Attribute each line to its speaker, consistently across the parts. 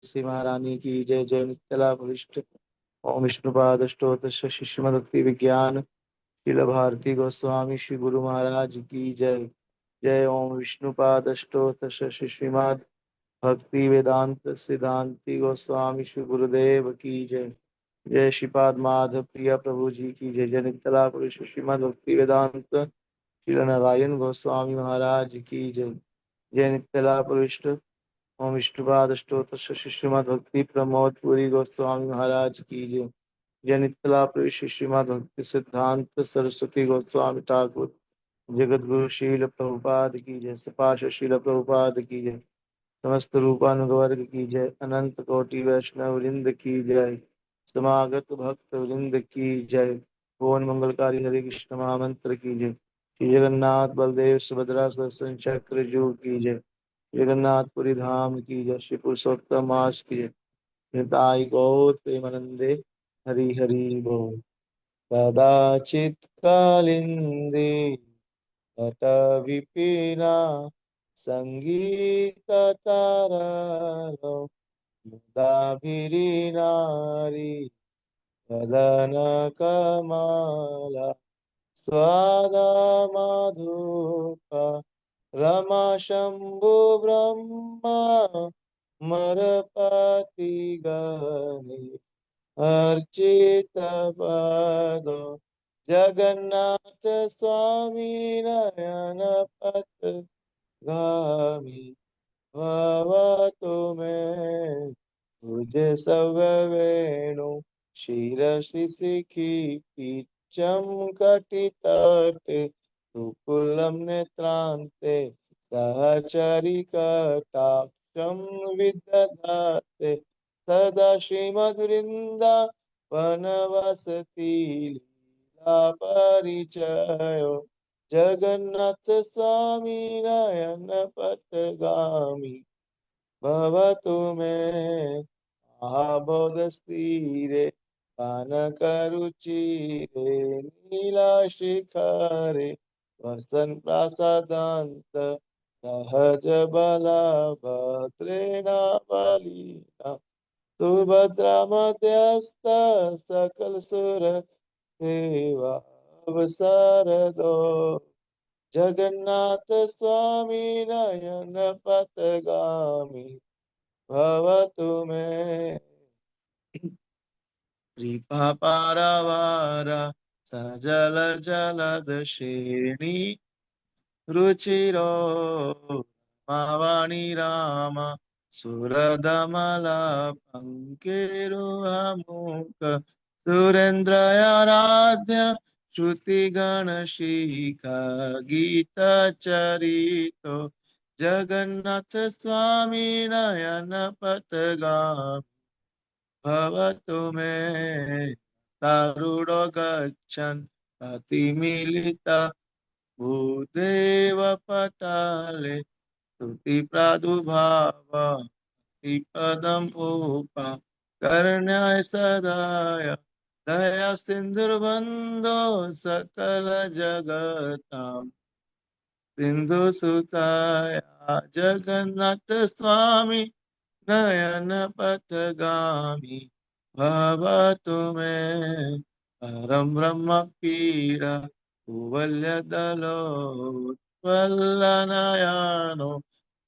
Speaker 1: श्री महारानी की जय। जय नित्यला वरिष्ठ ओम विष्णुपाद अष्टोत्तर शिष्यमदत्ति विज्ञान शिल भारती गोस्वामी श्री गुरु महाराज की जय। जय ओम विष्णुपाद अष्टोत्तर श्रीमद भक्ति वेदांत सिद्धांति गोस्वामी श्री गुरुदेव की जय। जय श्रीपाद माधव प्रिया प्रभु जी की जय। जय नित्यला पुरुष श्रीमद भक्ति वेदांत श्री नारायण गोस्वामी महाराज की जय। जय नित्यला पुरुष ओम विष्णुपाद अष्टोत्तर श्रीमद भक्ति प्रमोद पुरी गोस्वामी महाराज की जय। जय नित्यला प्रभु श्रीमद भक्ति सिद्धांत सरस्वती गोस्वामी ठाकुर जगत गुरु शील प्रभुपाद की जय। सपाश शील प्रभुपाद की जय। समस्त रूपानुवर्ग की जय। अनंत कोटि वैष्णव वृंद की जय। समागत भक्त वृंद की जय। भुवन मंगलकारी हरे कृष्ण महामंत्र की जय। श्री जगन्नाथ बलदेव सुभद्रा सुदर्शन चक्र जू की जय। जगन्नाथपुरी धाम की जय। श्री पुरुषोत्तम मास की जय। निताई गौर प्रेमानंदे हरि हरि बोल। कदाचित् कालिन्दे तटविपिना सङ्गीततारारो मुदाभिरीनारी वदनकमला स्वादा माधुका रमाशम्भु ब्रह्मा मरपतिगणे अर्चितपदो जगन्नाथ स्वामी नयन पथगामी भवतु मे तुझे सब वेणु शिरसि शिखिपिच्चं कटितटे तुकुलं नेत्रान्ते सहचरिकटाक्षं विदधाते सदा श्रीमद्वृन्दावनवसति लीला परिचयो जगन्नाथ स्वामी नयन पथगामी भवतु मे महाबोधस्थिरे पानकरुचिरे नीलाशिखरे वसन् प्रासादान्त सहज बला भद्रेण बलिना सुभद्रा मध्यस्थ सकल सुर सेवा अवसरदो जगन्नाथ स्वामी नयन पथगामी भवतु मे कृपा पारावार सजल जलद श्रेणी रुचिरो मावाणी राम सुरदमला पंकेरुहमुख सुरेन्द्रयाराध्य श्रुति गणशिखा गीत चरितो जगन्नाथ स्वामी नयन पथगामी भवतु मे तारुडो गच्छन् अतिमिलिता भूदेव पटाले स्तुति प्रादुर्भाव पदम उपा कर्ण्याय सदाय दया सिंधुर्बंधो सकल जगतां सिंधु सुताय जगन्नाथ स्वामी नयन पथगामी भवतु मे परम ब्रह्म पीर कुवल्यदलोत्पलनयनो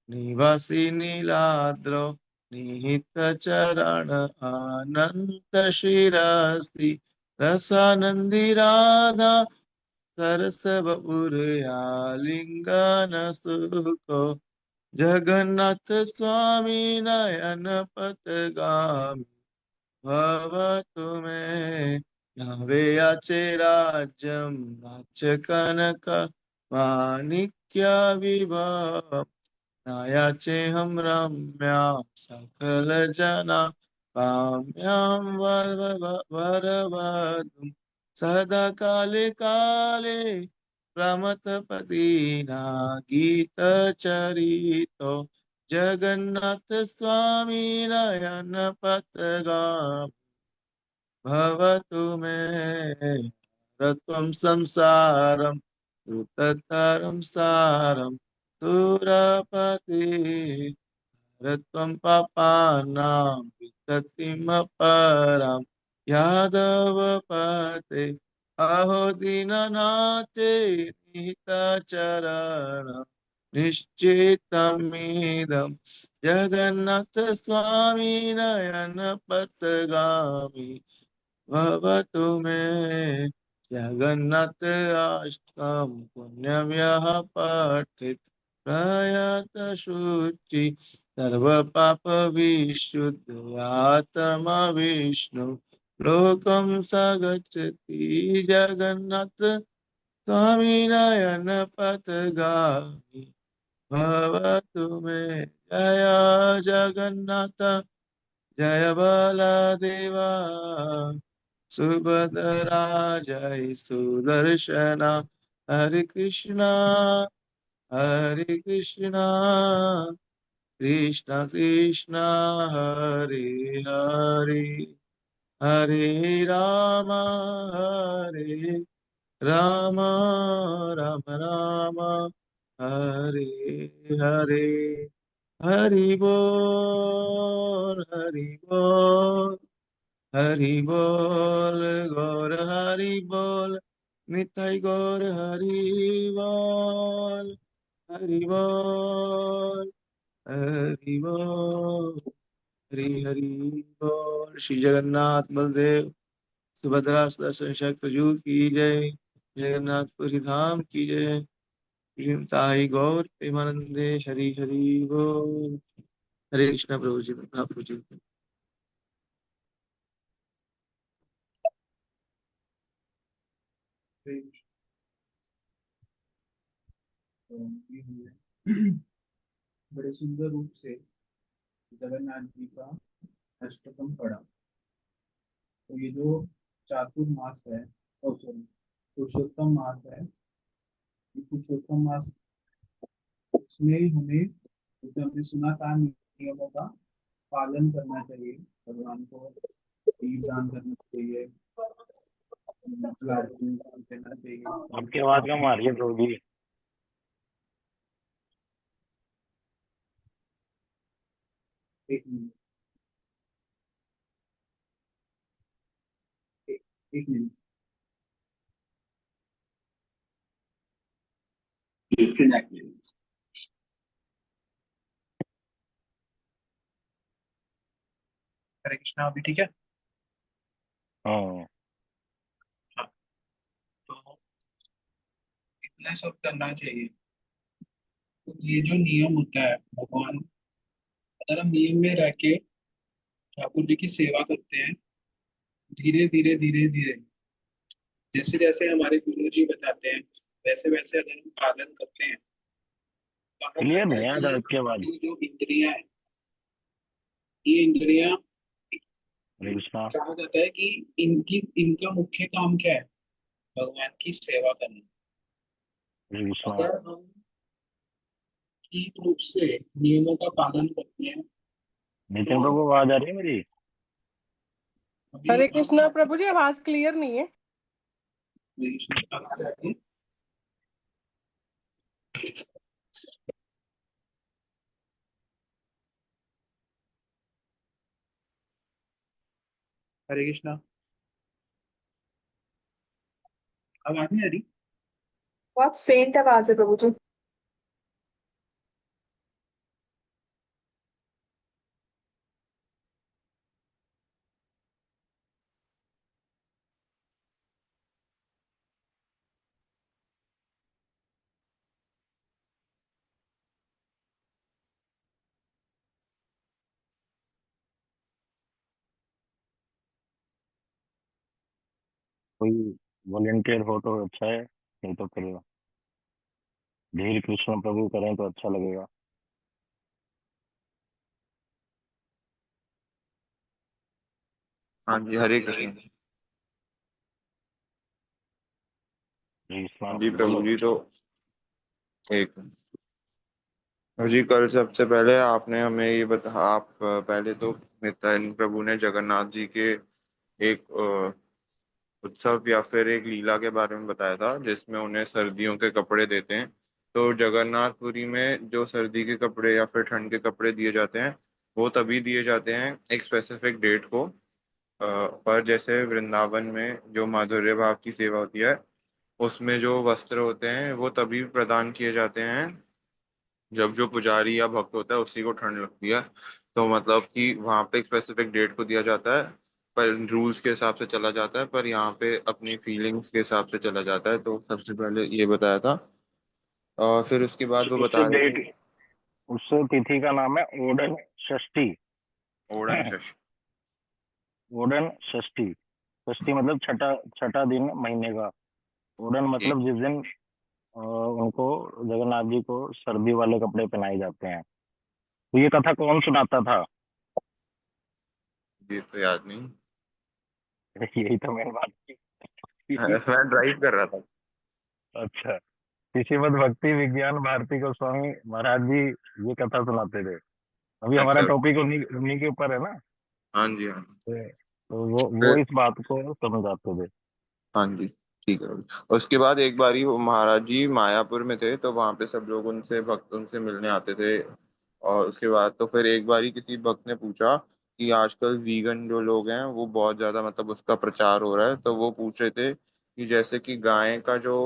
Speaker 1: निवासी नीलाद्रो निहित चरण अनंत शिरस्ति रसानंदी राधा सरसबुरयालिंगन सुको जगन्नाथ स्वामी नयन पथगामी भवतु मे नवेयाचे राज्यं राज्य कनक माणिक्य विभव नायाचे हम रम्यां सकल जना काम्यां वरवधुं सदा काले काले प्रमथपतिना गीत चरितो जगन्नाथ स्वामी नयन पथगामी भवतु मे रत्वं संसारं दुततरं सारं सुरपति रत्वं पापानां विततिमपरां यादव पते अहो दीननाथे निहितचरण निश्चितमिदं जगन्नाथ स्वामी नयन पथगामी भवतु मे जगन्नाथ अष्टकं पुण्यं यः पठेत् प्रयत शुचि सर्वपाप विशुद्धात्मा विष्णु लोकं स गच्छति जगन्नाथ स्वामी नयन पथगामी भवतु मे जय जगन्नाथ जय बलदेवा सुभद्रा जय सुदर्शना हरे कृष्णा कृष्ण कृष्ण हरे हरे हरे राम हरे राम राम राम हरे हरे हरि बोल हरि बोल हरि बोल गौर हरि बोल निताई गौर हरि बोल हरि बोल हरि बोल हरि हरि बोल श्री जगन्नाथ बलदेव सुभद्रा सुदर्शन शक्रजू की जय जगन्नाथपुरी धाम की जय ताई गौर प्रेमानंदे हरि हरि बोल हरे कृष्णा प्रभु जी प्रभु जी
Speaker 2: बड़े सुंदर रूप से जगन्नाथ जी का अष्टकम पढ़ा। तो ये जो चातुर्मास है और सॉरी पुरुषोत्तम मास है, ये पुरुषोत्तम मास इसमें हमें जैसे हमने सुना था नियमों का पालन करना चाहिए। भगवान को दीप दान करना चाहिए, लाडू दान करना चाहिए।
Speaker 3: आपकी आवाज कम आ रही है प्रभु जी।
Speaker 2: एक मिनट एक मिनट हरे कृष्णा। अभी ठीक है?
Speaker 3: हाँ
Speaker 2: हाँ, तो इतना सब करना चाहिए। तो ये जो नियम होता है भगवान, अगर हम नियम में रह के ठाकुर जी की सेवा करते हैं, धीरे धीरे धीरे धीरे जैसे जैसे हमारे गुरु जी बताते हैं वैसे वैसे अगर हम पालन करते हैं, कहा
Speaker 3: क्लियर
Speaker 2: जाता है
Speaker 3: नहीं आ
Speaker 2: कि
Speaker 3: रहा आपकी आवाज।
Speaker 2: हमारी जो इंद्रियां हैं, ये इंद्रियां,
Speaker 3: हरे कृष्णा।
Speaker 2: कहा जाता है कि इनका मुख्य काम क्या है? भगवान की सेवा करना।
Speaker 3: हरे कृष्णा।
Speaker 2: अगर हम ठीक रूप से नियमों का पालन करते हैं
Speaker 3: नितिन
Speaker 2: तो
Speaker 3: प्रभु आवाज आ रही है मेरी?
Speaker 2: अभी
Speaker 4: हरे कृष्णा प्रभु जी, आवाज क्लियर नहीं है।
Speaker 2: आवाज आ रही है। हरे कृष्णा। आवाज नहीं आ रही?
Speaker 4: बहुत फेंट आवाज है प्रभु जी।
Speaker 3: कोई वॉलेंटियर हो तो अच्छा है, नहीं तो फिर धीरे कृष्ण प्रभु करें तो अच्छा लगेगा।
Speaker 5: हाँ जी, हरे कृष्ण।
Speaker 3: हरे कृष्णा
Speaker 5: जी प्रभु
Speaker 3: बोलो।
Speaker 5: जी, तो एक जी, कल सबसे पहले आपने हमें ये बता, आप पहले तो नित्यानंद प्रभु ने जगन्नाथ जी के एक उत्सव या फिर एक लीला के बारे में बताया था जिसमें उन्हें सर्दियों के कपड़े देते हैं तो जगन्नाथपुरी में जो सर्दी के कपड़े या फिर ठंड के कपड़े दिए जाते हैं वो तभी दिए जाते हैं एक स्पेसिफिक डेट को। पर जैसे वृंदावन में जो माधुर्य भाव की सेवा होती है उसमें जो वस्त्र होते हैं वो तभी प्रदान किए जाते हैं जब जो पुजारी या भक्त होता है उसी को ठंड लगती है। तो मतलब कि वहां पे एक स्पेसिफिक डेट को दिया जाता है, पर रूल्स के हिसाब से चला जाता है, पर यहाँ पे अपनी फीलिंग्स के हिसाब से चला जाता है। तो सबसे पहले ये बताया था। और फिर उसके बाद वो
Speaker 3: उससे
Speaker 5: बता रहे थे
Speaker 3: डेट, उस तिथि का नाम है ओडन षष्ठी।
Speaker 5: ओणन शश।
Speaker 3: ओडन षष्ठी, षष्ठी मतलब छठा, छठा दिन महीने का। ओडन
Speaker 5: ठीक।
Speaker 3: मतलब जिस दिन उनको, जगन्नाथ जी को सर्दी वाले कपड़े पहनाए जाते हैं। तो ये कथा कौन सुनाता था?
Speaker 5: ये तो याद नहीं।
Speaker 3: यही तो मैंने बात की।
Speaker 5: मैं ड्राइव कर रहा था।
Speaker 3: अच्छा, श्रीमद् भक्ति विज्ञान भारती गोस्वामी महाराज जी ये कथा सुनाते थे। अभी हमारा
Speaker 5: अच्छा।
Speaker 3: टॉपिक उन्हीं उन्हीं के ऊपर है ना।
Speaker 5: हाँ जी, हाँ।
Speaker 3: तो वो
Speaker 5: फिर
Speaker 3: इस बात को समझाते थे।
Speaker 5: हाँ जी, ठीक है। उसके बाद एक बारी वो महाराज जी मायापुर में थे, तो वहां पे सब लोग उनसे भक्त उनसे मिलने आते थे। और उसके बाद तो फिर एक बारी किसी भक्त ने पूछा कि आजकल वीगन जो लोग हैं वो बहुत ज्यादा मतलब उसका प्रचार हो रहा है, तो वो पूछ रहे थे कि जैसे कि गाय का जो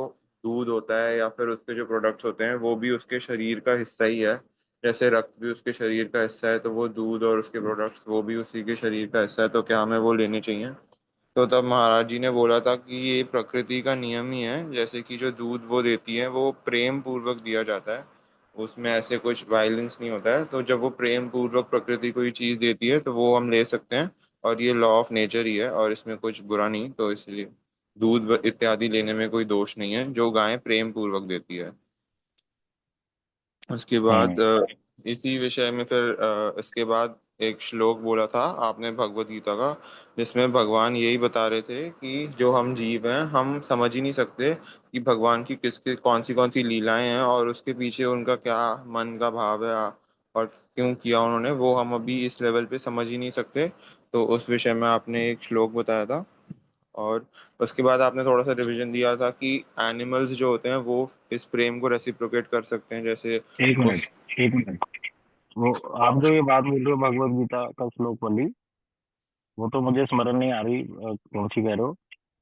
Speaker 5: दूध होता है या फिर उसके जो प्रोडक्ट्स होते हैं वो भी उसके शरीर का हिस्सा ही है। जैसे रक्त भी उसके शरीर का हिस्सा है, तो वो दूध और उसके प्रोडक्ट्स वो भी उसी के शरीर का हिस्सा है, तो क्या हमें वो लेने चाहिए? तो तब महाराज जी ने बोला था कि ये प्रकृति का नियम ही है। जैसे कि जो दूध वो देती है वो प्रेम पूर्वक दिया जाता है, उसमें ऐसे कुछ वायलेंस नहीं होता है। तो जब वो प्रेम पूर्वक प्रकृति कोई चीज देती है तो वो हम ले सकते हैं। और ये लॉ ऑफ नेचर ही है और इसमें कुछ बुरा नहीं, तो इसलिए दूध इत्यादि लेने में कोई दोष नहीं है जो गाय प्रेम पूर्वक देती है। उसके बाद
Speaker 3: हम्म।
Speaker 5: इसी विषय में फिर इसके बाद एक श्लोक बोला था आपने भगवत गीता का, जिसमें भगवान यही बता रहे थे कि जो हम जीव हैं हम समझ ही नहीं सकते कि भगवान की किसके कौन सी लीलाएं हैं और उसके पीछे उनका क्या मन का भाव है और क्यों किया उन्होंने, वो हम अभी इस लेवल पे समझ ही नहीं सकते। तो उस विषय में आपने एक श्लोक बताया था। और उसके बाद आपने थोड़ा सा रिवीजन दिया था कि एनिमल्स जो होते हैं वो इस प्रेम को रेसिप्रोकेट कर सकते हैं, जैसे
Speaker 3: एक
Speaker 5: उस।
Speaker 3: मिनट, एक मिनट। वो आप जो ये बात बोल रहे हो भगवत गीता का श्लोक वाली, वो तो मुझे स्मरण नहीं आ रही कौन सी कह रहे हो।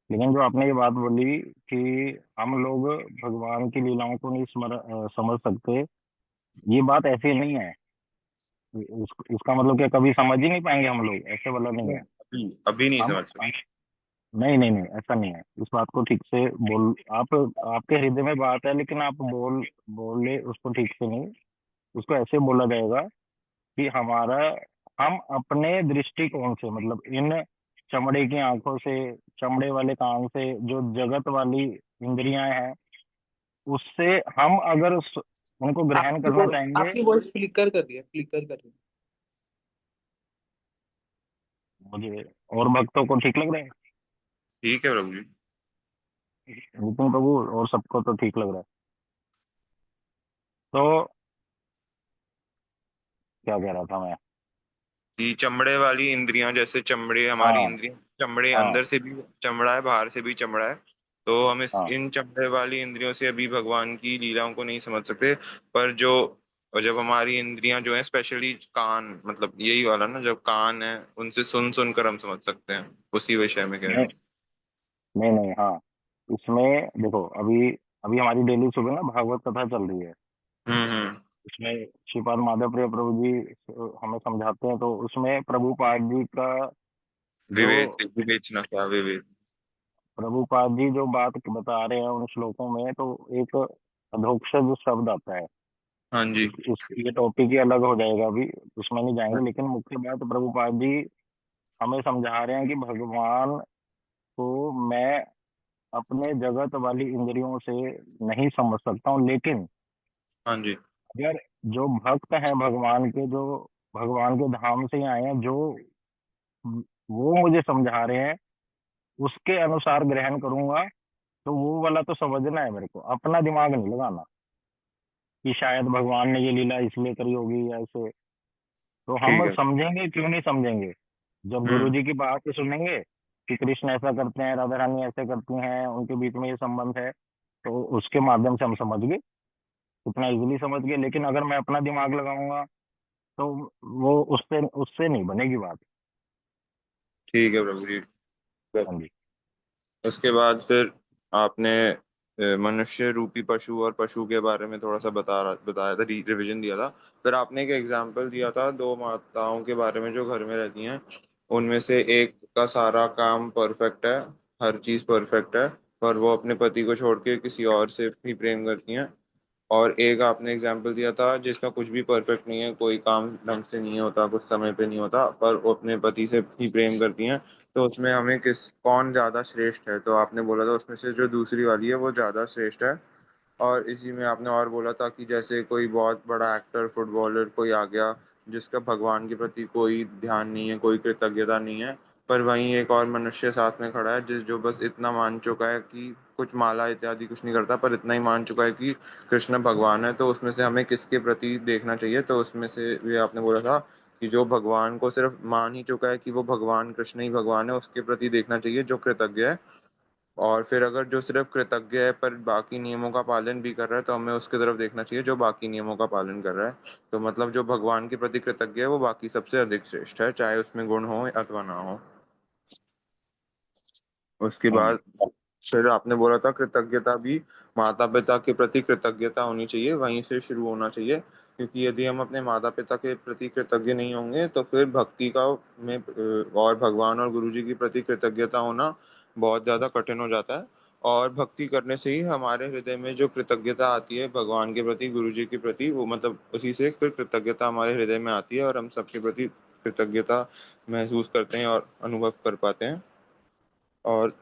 Speaker 3: लेकिन जो आपने ये बात बोली कि हम लोग भगवान की लीलाओं को नहीं समझ सकते, ये बात ऐसी नहीं है। इसका मतलब क्या कभी समझ ही नहीं पाएंगे हम लोग, ऐसे वाला नहीं है।
Speaker 5: अभी अभी नहीं
Speaker 3: हम
Speaker 5: समझ सकते।
Speaker 3: नहीं नहीं नहीं, ऐसा नहीं है। इस बात को ठीक से बोल, आप, आपके हृदय में बात है लेकिन आप बोले उसको ठीक से नहीं। उसको ऐसे बोला जाएगा कि हमारा, हम अपने दृष्टिकोण से, मतलब इन चमड़े की आंखों से, चमड़े वाले कान से, जो जगत वाली इंद्रियां हैं, उससे हम अगर उनको ग्रहण
Speaker 2: आपकी
Speaker 3: करना चाहेंगे।
Speaker 2: आपकी वॉइस फ्लिकर कर रही है, फ्लिकर कर रही है।
Speaker 3: मुझे और भक्तों को ठीक लग रहा है,
Speaker 5: ठीक है प्रभु जी।
Speaker 3: नितिन प्रभु, और सबको तो ठीक लग रहा है। तो क्या कह रहा था मैं?
Speaker 5: कि चमड़े वाली इंद्रियां, जैसे चमड़े हमारी
Speaker 3: हाँ
Speaker 5: इंद्रियां, चमड़े
Speaker 3: हाँ
Speaker 5: अंदर से भी चमड़ा है बाहर से भी चमड़ा है। तो हम इस
Speaker 3: हाँ।
Speaker 5: इन चमड़े वाली इंद्रियों से अभी भगवान की लीलाओं को नहीं समझ सकते। पर जो और जब हमारी इंद्रियां जो है स्पेशली कान, मतलब यही वाला ना, जब कान है उनसे सुन सुन कर हम समझ सकते हैं, उसी विषय में कह रहा
Speaker 3: नहीं
Speaker 5: हूँ।
Speaker 3: नहीं नहीं, हाँ। इसमें देखो, अभी अभी हमारी डेली सुबह ना भागवत कथा चल रही है।
Speaker 5: हम्म।
Speaker 3: उसमें श्रीपाद माधव प्रिय प्रभु जी हमें समझाते हैं। तो उसमें प्रभुपाद जी का जो,
Speaker 5: विवेचना क्या विवेक।
Speaker 3: प्रभुपाद जी जो बात बता रहे हैं उन श्लोकों में, तो एक अधोक्षज शब्द आता है।
Speaker 5: हाँ जी।
Speaker 3: ये टॉपिक ही अलग हो जाएगा अभी, उसमें नहीं जाएंगे। लेकिन मुख्य बात प्रभुपाद जी हमें समझा रहे हैं कि भगवान को मैं अपने जगत वाली इंद्रियों से नहीं समझ सकता हूँ, लेकिन
Speaker 5: हाँ जी।
Speaker 3: अगर जो भक्त हैं भगवान के, जो भगवान के धाम से आए हैं, जो वो मुझे समझा रहे हैं उसके अनुसार ग्रहण करूंगा। तो वो वाला तो समझना है मेरे को, अपना दिमाग नहीं लगाना कि शायद भगवान ने ये लीला इसलिए करी होगी या ऐसे। तो
Speaker 5: ठीक
Speaker 3: हम
Speaker 5: है।
Speaker 3: समझेंगे क्यों नहीं समझेंगे? जब गुरु
Speaker 5: हम्म।
Speaker 3: जी की बात सुनेंगे कि कृष्ण ऐसा करते हैं, राधा रानी ऐसे करती हैं, उनके बीच में ये संबंध है, तो उसके माध्यम से हम समझ गए। इतना इजीली समझ गए, लेकिन अगर मैं अपना दिमाग लगाऊंगा तो वो उससे उससे नहीं बनेगी बात।
Speaker 5: ठीक है प्रभु जी।
Speaker 3: हाँ जी।
Speaker 5: उसके बाद फिर आपने मनुष्य रूपी पशु और पशु के बारे में थोड़ा सा बताया था, रिवीजन दिया था। फिर आपने एक एग्जाम्पल दिया था दो माताओं के बारे में जो घर में रहती हैं, उनमें से एक का सारा काम परफेक्ट है, हर चीज परफेक्ट है, पर वो अपने पति को छोड़ के किसी और से भी प्रेम करती हैं। और एक आपने एग्जाम्पल दिया था जिसका कुछ भी परफेक्ट नहीं है, कोई काम ढंग से नहीं होता, कुछ समय पे नहीं होता, पर वो अपने पति से ही प्रेम करती हैं। तो उसमें हमें कौन ज्यादा श्रेष्ठ है? तो आपने बोला था उसमें से जो दूसरी वाली है वो ज्यादा श्रेष्ठ है। और इसी में आपने और बोला था कि जैसे कोई बहुत बड़ा एक्टर, फुटबॉलर कोई आ गया जिसका भगवान के प्रति कोई ध्यान नहीं है, कोई कृतज्ञता नहीं है, पर वहीं एक और मनुष्य साथ में खड़ा है जिस जो बस इतना मान चुका है कि कुछ माला इत्यादि कुछ नहीं करता, पर इतना ही मान चुका है कि कृष्ण भगवान है। तो उसमें से हमें किसके प्रति देखना चाहिए? तो उसमें से भी आपने बोला था कि जो भगवान को सिर्फ मान ही चुका है कि वो भगवान कृष्ण ही भगवान है, उसके प्रति देखना चाहिए जो कृतज्ञ है। और फिर अगर जो सिर्फ कृतज्ञ है पर बाकी नियमों का पालन भी कर रहा है, तो हमें उसकी तरफ देखना चाहिए जो बाकी नियमों का पालन कर रहा है। तो मतलब जो भगवान के प्रति कृतज्ञ है वो बाकी सबसे अधिक श्रेष्ठ है, चाहे उसमें गुण हो अथवा ना हो। उसके
Speaker 3: हाँ जी।
Speaker 5: बाद फिर आपने बोला था कृतज्ञता भी माता पिता के प्रति कृतज्ञता होनी चाहिए, वहीं से शुरू होना चाहिए, क्योंकि यदि हम अपने माता पिता के प्रति कृतज्ञ नहीं होंगे तो फिर भक्ति का में और भगवान और गुरु जी के प्रति कृतज्ञता होना बहुत ज्यादा कठिन हो जाता है। और भक्ति करने से ही हमारे हृदय में जो कृतज्ञता आती है भगवान के प्रति, गुरु जी के प्रति, वो मतलब उसी से फिर कृतज्ञता हमारे हृदय में आती है और हम सबके प्रति कृतज्ञता महसूस करते हैं और अनुभव कर पाते हैं। और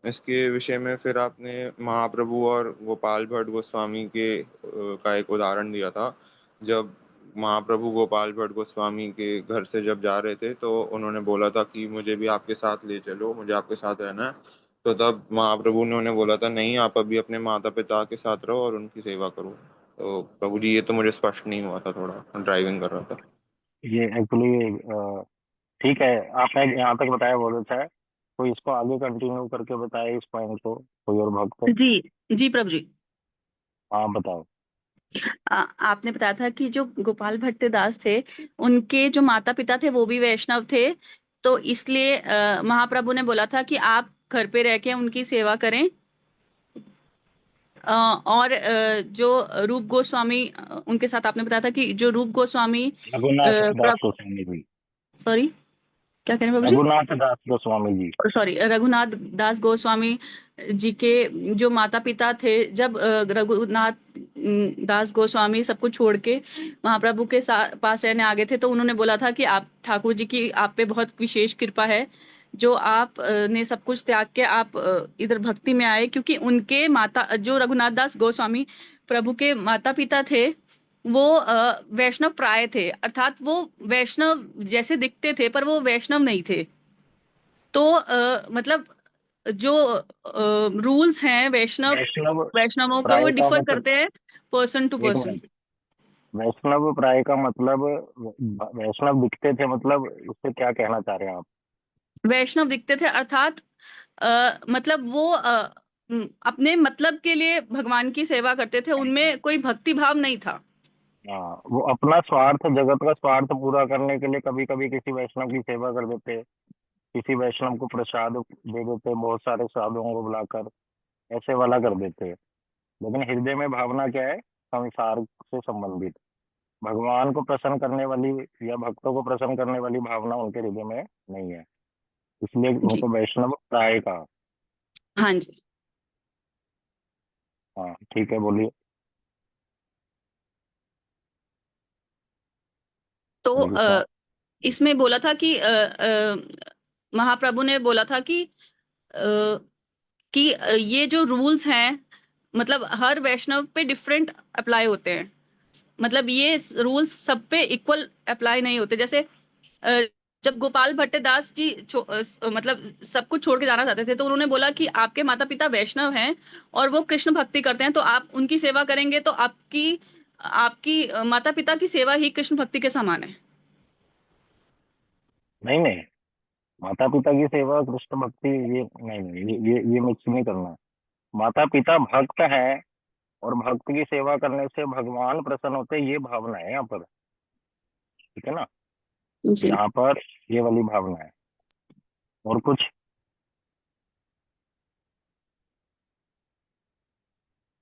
Speaker 5: इसके विषय में फिर आपने महाप्रभु और गोपाल भट्ट गोस्वामी का एक उदाहरण दिया था। जब महाप्रभु गोपाल भट्ट गोस्वामी के घर से जब जा रहे थे तो उन्होंने बोला था कि मुझे भी आपके साथ ले चलो, मुझे आपके साथ रहना है। तो तब महाप्रभु ने उन्हें बोला था नहीं, आप अभी अपने माता पिता के साथ रहो और उनकी सेवा करो। तो प्रभु जी ये तो मुझे स्पष्ट नहीं हुआ था, थोड़ा ड्राइविंग कर रहा था।
Speaker 3: ये एक्चुअली ठीक है, आपने यहाँ तक बताया बहुत अच्छा है। कोई इसको आगे कंटिन्यू करके बताए इस पॉइंट को, कोई और भक्त?
Speaker 6: जी जी प्रभु जी।
Speaker 3: हाँ बताओ।
Speaker 6: आपने बताया था कि जो गोपाल भट्ट दास थे, उनके जो माता पिता थे वो भी वैष्णव थे, तो इसलिए महाप्रभु ने बोला था कि आप घर पे रह के उनकी सेवा करें। और जो रूप गोस्वामी, उनके साथ आपने बताया था कि जो रूप गोस्वामी,
Speaker 3: रघुनाथ दास गोस्वामी जी।
Speaker 6: सॉरी क्या कह रहे हैं प्रभु जी?
Speaker 3: रघुनाथ दास गोस्वामी जी।
Speaker 6: सॉरी, रघुनाथ दास गोस्वामी जी के जो माता पिता थे, जब रघुनाथ दास गोस्वामी सब कुछ छोड़ के महाप्रभु के पास रहने आ गए थे, तो उन्होंने बोला था कि आप ठाकुर जी की आप पे बहुत विशेष कृपा है, जो आप ने सब कुछ त्याग के आप इधर भक्ति में आए, क्योंकि उनके माता, जो रघुनाथ दास गोस्वामी प्रभु के माता पिता थे, वो वैष्णव प्राय थे, अर्थात वो वैष्णव जैसे दिखते थे पर वो वैष्णव नहीं थे। तो मतलब जो रूल्स हैं
Speaker 3: वैष्णव
Speaker 6: वैष्णवों के, वो
Speaker 3: प्राय का
Speaker 6: डिफर
Speaker 3: मतलब,
Speaker 6: करते हैं पर्सन टू
Speaker 3: एक
Speaker 6: पर्सन।
Speaker 3: मिनट, वैष्णव प्राय का मतलब वैष्णव दिखते थे, मतलब उससे क्या कहना चाह रहे हैं आप?
Speaker 6: वैष्णव दिखते थे अर्थात मतलब वो अपने मतलब के लिए भगवान की सेवा करते थे, उनमें कोई भक्ति भाव नहीं था।
Speaker 3: हाँ, वो अपना स्वार्थ, जगत का स्वार्थ पूरा करने के लिए कभी कभी किसी वैष्णव की सेवा कर देते, किसी वैष्णव को प्रसाद दे देते, बहुत सारे साधुओं को बुलाकर ऐसे वाला कर देते। लेकिन हृदय में भावना क्या है? संसार से संबंधित, भगवान को प्रसन्न करने वाली या भक्तों को प्रसन्न करने वाली भावना उनके हृदय में नहीं है, इसलिए
Speaker 6: जी
Speaker 3: उनको वैष्णव प्राय कहा।
Speaker 6: हाँ जी।
Speaker 3: हाँ ठीक है, बोलिए।
Speaker 6: तो
Speaker 3: हरे कृष्णा।
Speaker 6: इसमें बोला था कि महाप्रभु ने बोला था कि ये जो रूल्स हैं, मतलब हर वैष्णव पे डिफरेंट अप्लाई होते हैं, मतलब ये रूल्स सब पे इक्वल अप्लाई नहीं होते। जैसे अ, जब गोपाल भट्टदास जी मतलब सब कुछ छोड़ के जाना चाहते थे, तो उन्होंने बोला कि आपके माता पिता वैष्णव हैं और वो कृष्ण भक्ति करते हैं, तो आप उनकी सेवा करेंगे तो आपकी आपकी माता पिता की सेवा ही कृष्ण भक्ति के समान है।
Speaker 3: नहीं नहीं, माता पिता की सेवा कृष्ण भक्ति, ये नहीं नहीं, ये मिक्स नहीं करना। माता पिता भक्त हैं, और भक्त की सेवा करने से भगवान प्रसन्न होते हैं, ये भावना है यहाँ पर। ठीक है ना,
Speaker 6: जी
Speaker 3: यहाँ पर ये वाली भावना है। और कुछ?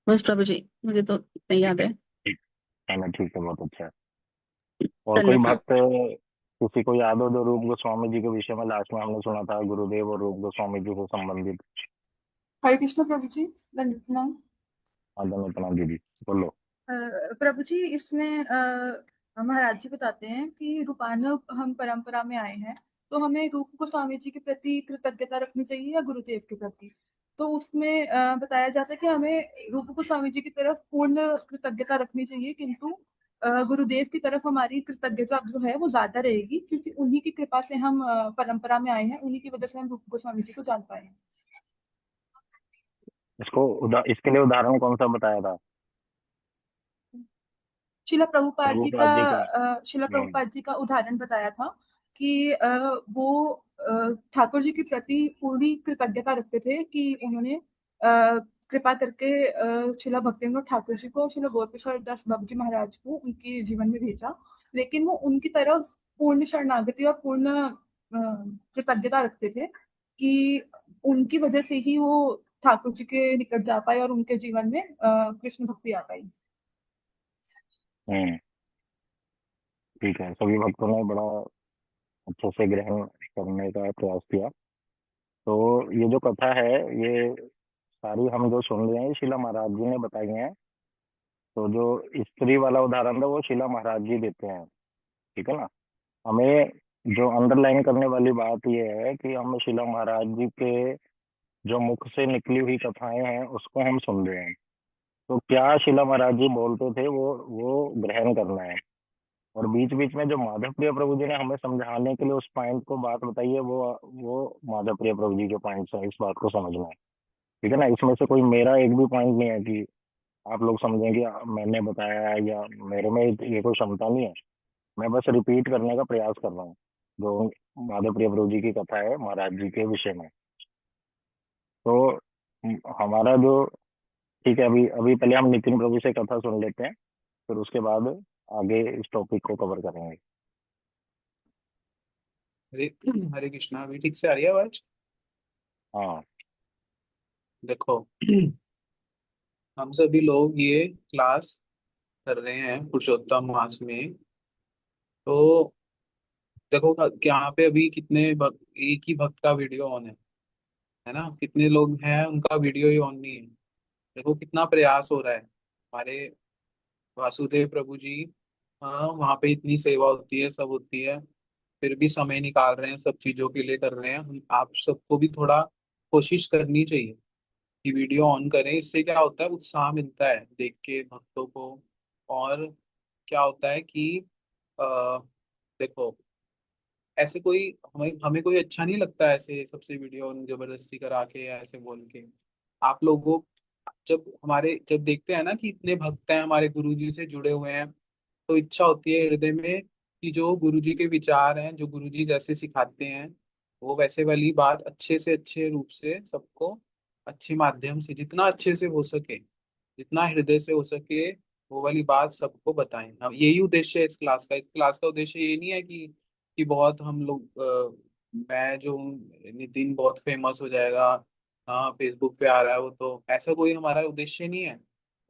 Speaker 6: बस प्रभु जी, मुझे तो नहीं याद है।
Speaker 3: ठीक है ना, ठीक है, बहुत अच्छा है। और कोई
Speaker 6: धन्यवाद।
Speaker 3: भक्त, किसी को याद हो जो रूप गोस्वामी जी के विषय में लास्ट में हमने सुना था, गुरुदेव और रूप गोस्वामी जी से संबंधित?
Speaker 4: हरे कृष्ण प्रभु जी, दंडवत प्रणाम।
Speaker 3: आदरणीय प्रणाम दीदी, बोलो।
Speaker 4: प्रभु जी, इसमें महाराज जी बताते हैं कि रूपानुग हम परंपरा में आए हैं, तो हमें रूप गोस्वामी जी के प्रति कृतज्ञता रखनी चाहिए या गुरुदेव के प्रति। तो उसमें बताया जाता है कि हमें रूप गोस्वामी जी की तरफ पूर्ण कृतज्ञता रखनी चाहिए, किंतु गुरुदेव की तरफ हमारी कृतज्ञता जो है वो ज्यादा रहेगी, क्योंकि उन्हीं की कृपा से हम परंपरा में आए हैं, उन्हीं की वजह से हम रूप गोस्वामी जी को जान पाए हैं।
Speaker 3: इसके लिए उदाहरण कौन सा बताया था?
Speaker 4: शिला प्रभुपाद जी का
Speaker 3: प्रभुपाद जी का।
Speaker 4: शिला
Speaker 3: हम्म।
Speaker 4: प्रभुपाद जी का उदाहरण बताया था कि वो ठाकुर जी के प्रति पूरी कृतज्ञता रखते थे कि उन्होंने कृपा करके शिला भक्तिविनोद ठाकुर जी को, शिला गौरकिशोर दास बाबू जी महाराज को उनके जीवन में भेजा, लेकिन वो उनकी तरफ पूर्ण शरणागति और पूर्ण कृतज्ञता रखते थे कि उनकी वजह से ही वो ठाकुर जी के निकट जा पाए और उनके जीवन में कृष्ण भक्ति आ पाई।
Speaker 3: हम्म, ठीक है, सभी भक्तों ने बड़ा अच्छे से ग्रहण करने का प्रयास किया। तो ये जो कथा है, ये सारी हम जो सुन रहे हैं, ये शिला महाराज जी ने बताई हैं। तो जो स्त्री वाला उदाहरण था वो शिला महाराज जी देते हैं। ठीक है ना। हमें जो अंडरलाइन करने वाली बात ये है कि हम शिला महाराज जी के जो मुख से निकली हुई कथाएं हैं उसको हम सुन रहे हैं। तो क्या शिला महाराज जी बोलते थे वो ग्रहण करना है। और बीच बीच में जो माधव प्रिय प्रभु जी ने हमें समझाने के लिए उस पॉइंट को बात बताई है, वो माधव प्रिय प्रभु जी के पॉइंट्स हैं, इस बात को समझना है। ठीक है ना, इसमें से कोई मेरा एक भी पॉइंट नहीं है कि आप लोग समझें कि मैंने बताया है या मेरे में ये कोई क्षमता नहीं है। मैं बस रिपीट करने का प्रयास कर रहा हूँ जो माधव प्रिय प्रभु जी की कथा है महाराज जी के विषय में। तो हमारा जो, ठीक है, अभी अभी पहले हम नितिन प्रभु से कथा सुन लेते हैं, फिर उसके बाद आगे इस टॉपिक को कवर करेंगे।
Speaker 2: हरे हरे कृष्णा। अभी ठीक से आ रही है आवाज?
Speaker 3: हाँ।
Speaker 2: देखो, हम सभी लोग ये क्लास कर रहे हैं पुरुषोत्तम मास में। तो देखो कि यहाँ पे अभी कितने एक ही भक्त का वीडियो ऑन है ना? कितने लोग हैं उनका वीडियो ही ऑन नहीं है। देखो कितना प्रयास हो रहा है हमारे वासुदेव प्रभु जी। हाँ, वहाँ पे इतनी सेवा होती है, सब होती है, फिर भी समय निकाल रहे हैं, सब चीजों के लिए कर रहे हैं। आप सबको भी थोड़ा कोशिश करनी चाहिए कि वीडियो ऑन करें। इससे क्या होता है, उत्साह मिलता है देख के भक्तों को। और क्या होता है कि आ, देखो, ऐसे कोई हमें हमें कोई अच्छा नहीं लगता ऐसे सबसे वीडियो जबरदस्ती करा के या ऐसे बोल के। आप लोगों, जब देखते हैं ना कि इतने भक्त हैं हमारे गुरु जी से जुड़े हुए हैं, तो इच्छा होती है हृदय में कि जो गुरु जी के विचार हैं, जो गुरु जी जैसे सिखाते हैं, वो वैसे वाली बात अच्छे से अच्छे रूप से सबको, अच्छे माध्यम से, जितना अच्छे से हो सके, जितना हृदय से हो सके, वो वाली बात सबको बताएं। अब यही उद्देश्य है इस क्लास का। इस क्लास का उद्देश्य ये नहीं है कि बहुत हम लोग मैं जो हूँ, नितिन बहुत फेमस हो जाएगा, हाँ फेसबुक पे आ रहा है वो, तो ऐसा कोई हमारा उद्देश्य नहीं है।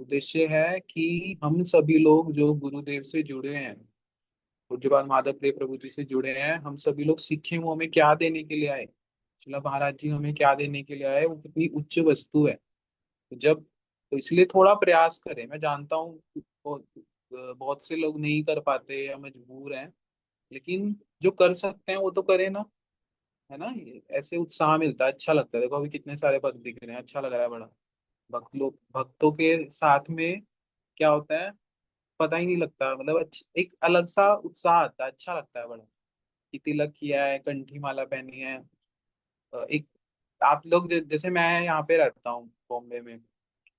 Speaker 2: उद्देश्य है कि हम सभी लोग जो गुरुदेव से जुड़े हैं, पूज्यपाद माधव प्रिय प्रभु जी से जुड़े हैं, हम सभी लोग सीखे वो हमें क्या देने के लिए आए, शिला महाराज जी हमें क्या देने के लिए आए, वो कितनी उच्च वस्तु है। तो जब, तो इसलिए थोड़ा प्रयास करें। मैं जानता हूँ बहुत से लोग नहीं कर पाते या मजबूर हैं, लेकिन जो कर सकते हैं वो तो करें ना, है ना? ऐसे उत्साह मिलता है, अच्छा लगता है। देखो अभी कितने सारे भक्त दिख रहे हैं, अच्छा लग रहा है बड़ा। भक्तों के साथ में क्या होता है पता ही नहीं लगता, मतलब एक अलग सा उत्साह आता है, अच्छा लगता है बड़ा। कि तिलक किया है, कंठी माला पहनी है। एक, आप लोग जैसे मैं यहाँ पे रहता हूँ बॉम्बे में,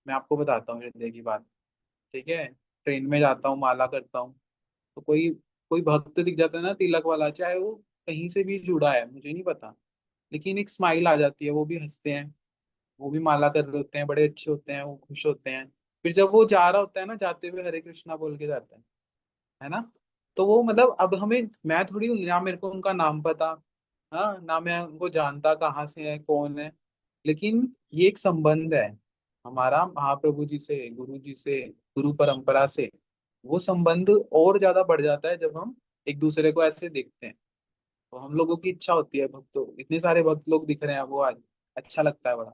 Speaker 2: मैं आपको बताता हूँ हृदय की बात। ठीक है, ट्रेन में जाता हूँ, माला करता हूँ, तो कोई कोई भक्त दिख जाता है ना तिलक वाला, चाहे वो कहीं से भी जुड़ा है मुझे नहीं पता, लेकिन एक स्माइल आ जाती है, वो भी हंसते हैं, वो भी माला कर रहे होते हैं, बड़े अच्छे होते हैं, वो खुश होते हैं। फिर जब वो जा रहा होता है ना, जाते हुए हरे कृष्णा बोल के जाता है ना। तो वो मतलब अब हमें, मैं थोड़ी ना मेरे को उनका नाम पता, हाँ ना मैं उनको जानता कहाँ से है कौन है, लेकिन ये एक संबंध है हमारा महाप्रभु जी से, गुरु जी से, गुरु परंपरा से। वो संबंध और ज्यादा बढ़ जाता है जब हम एक दूसरे को ऐसे देखते हैं। तो हम लोगों की इच्छा होती है, भक्तों इतने सारे भक्त लोग दिख रहे हैं वो आज, अच्छा लगता है बड़ा।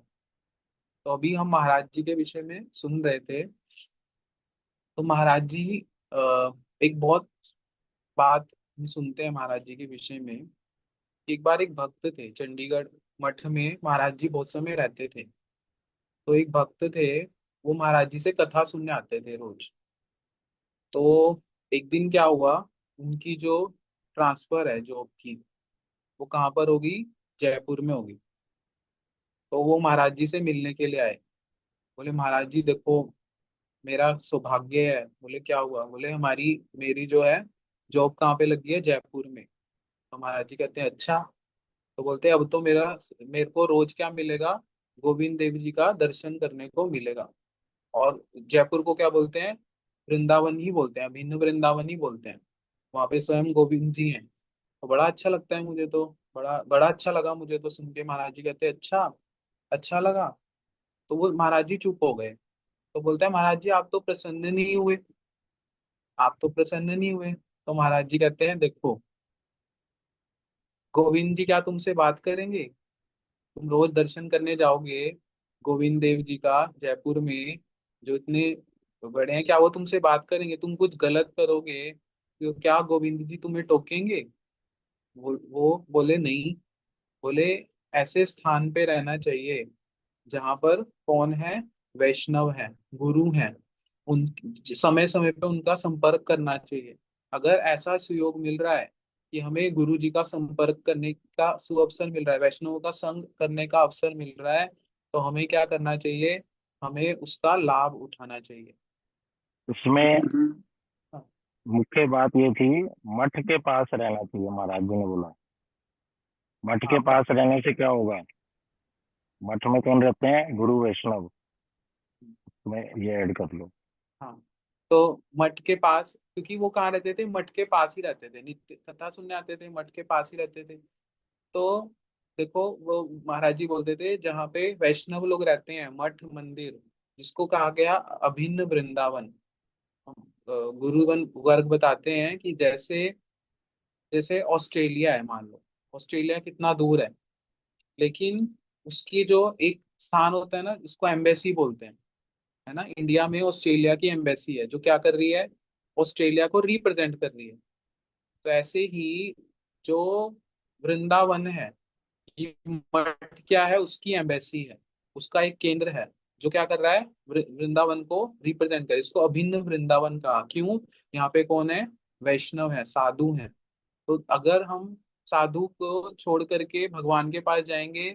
Speaker 2: तो अभी हम महाराज जी के विषय में सुन रहे थे। तो महाराज जी एक बहुत बात हम सुनते हैं महाराज जी के विषय में। एक बार एक भक्त थे चंडीगढ़ मठ में, महाराज जी बहुत समय रहते थे। तो एक भक्त थे, वो महाराज जी से कथा सुनने आते थे रोज। तो एक दिन क्या हुआ, उनकी जो ट्रांसफर है जॉब की, वो कहाँ पर होगी, जयपुर में होगी। तो वो महाराज जी से मिलने के लिए आए। बोले महाराज जी देखो, मेरा सौभाग्य है। बोले क्या हुआ, बोले हमारी मेरी जो है जॉब कहाँ पे लगी है, जयपुर में। तो महाराज जी कहते हैं अच्छा। तो बोलते हैं अब तो मेरे को रोज क्या मिलेगा, गोविंद देव जी का दर्शन करने को मिलेगा। और जयपुर को क्या बोलते हैं, वृंदावन ही बोलते हैं, भिन्न वृंदावन ही बोलते हैं। वहां पे स्वयं गोविंद जी हैं। तो बड़ा अच्छा लगता है मुझे, तो बड़ा बड़ा अच्छा लगा मुझे तो सुन के। महाराज जी कहते हैं अच्छा, अच्छा लगा। तो वो महाराज जी चुप हो गए। तो बोलते हैं महाराज जी आप तो प्रसन्न नहीं हुए, आप तो प्रसन्न नहीं हुए। तो महाराज जी कहते हैं देखो, गोविंद जी क्या तुमसे बात करेंगे, तुम रोज दर्शन करने जाओगे गोविंद देव जी का जयपुर में, जो इतने बड़े हैं, क्या वो तुमसे बात करेंगे, तुम कुछ गलत करोगे तो क्या गोविंद जी तुम्हें टोकेंगे। वो बोले नहीं। बोले ऐसे स्थान पे रहना चाहिए जहां पर कौन है, वैष्णव है, गुरु है, उन समय समय पे उनका संपर्क करना चाहिए। अगर ऐसा सुयोग मिल रहा है कि हमें गुरु जी का संपर्क करने का सुअवसर मिल रहा है, वैष्णव का संग करने का अवसर मिल रहा है, तो हमें क्या करना चाहिए, हमें उसका लाभ उठाना चाहिए।
Speaker 3: इसमें
Speaker 2: हाँ
Speaker 3: मुख्य बात ये थी, मठ के पास रहना चाहिए, महाराज जी ने बोला। मठ के
Speaker 2: हाँ
Speaker 3: पास रहने से क्या होगा, मठ में कौन रहते हैं, गुरु वैष्णव, में ये ऐड कर लो।
Speaker 2: हाँ। तो मठ के पास, क्योंकि वो कहाँ रहते थे, मठ के पास ही रहते थे, नित्य कथा सुनने आते थे, मठ के पास ही रहते थे। तो देखो वो महाराज जी बोलते थे जहाँ पे वैष्णव लोग रहते हैं, मठ मंदिर, जिसको कहा गया अभिन्न वृंदावन। गुरुवन वर्ग बताते हैं कि जैसे जैसे ऑस्ट्रेलिया है, मान लो ऑस्ट्रेलिया कितना दूर है, लेकिन उसकी जो एक स्थान होता है ना, उसको एम्बेसी बोलते हैं, है ना। इंडिया में ऑस्ट्रेलिया की एम्बेसी है जो क्या कर रही है, ऑस्ट्रेलिया को रिप्रेजेंट कर रही है। तो ऐसे ही जो वृंदावन है, ये मठ क्या है, उसकी एम्बेसी है, उसका एक केंद्र है जो क्या कर रहा है, वृंदावन को रिप्रेजेंट कर। इसको अभिन्न वृंदावन कहा, क्यों, यहाँ पे कौन है, वैष्णव है, साधु है। तो अगर हम साधु को छोड़ करके भगवान के पास जाएंगे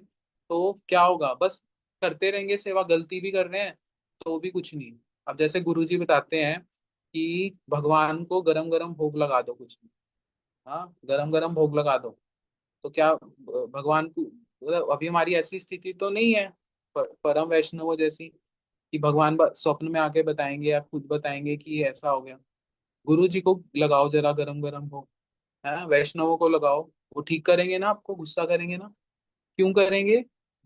Speaker 2: तो क्या होगा, बस करते रहेंगे सेवा, गलती भी कर रहे हैं तो भी कुछ नहीं। अब जैसे गुरु जी बताते हैं कि भगवान को गरम गरम भोग लगा दो, कुछ नहीं, हाँ गरम गरम भोग लगा दो, तो क्या भगवान को, मतलब अभी हमारी ऐसी स्थिति तो नहीं है परम वैष्णव जैसी कि भगवान स्वप्न में आके बताएंगे या खुद बताएंगे कि ये ऐसा हो गया। गुरु जी को लगाओ जरा गरम गरम भोग, है ना, वैष्णवों को लगाओ, वो ठीक करेंगे ना, आपको गुस्सा करेंगे ना, क्यों करेंगे,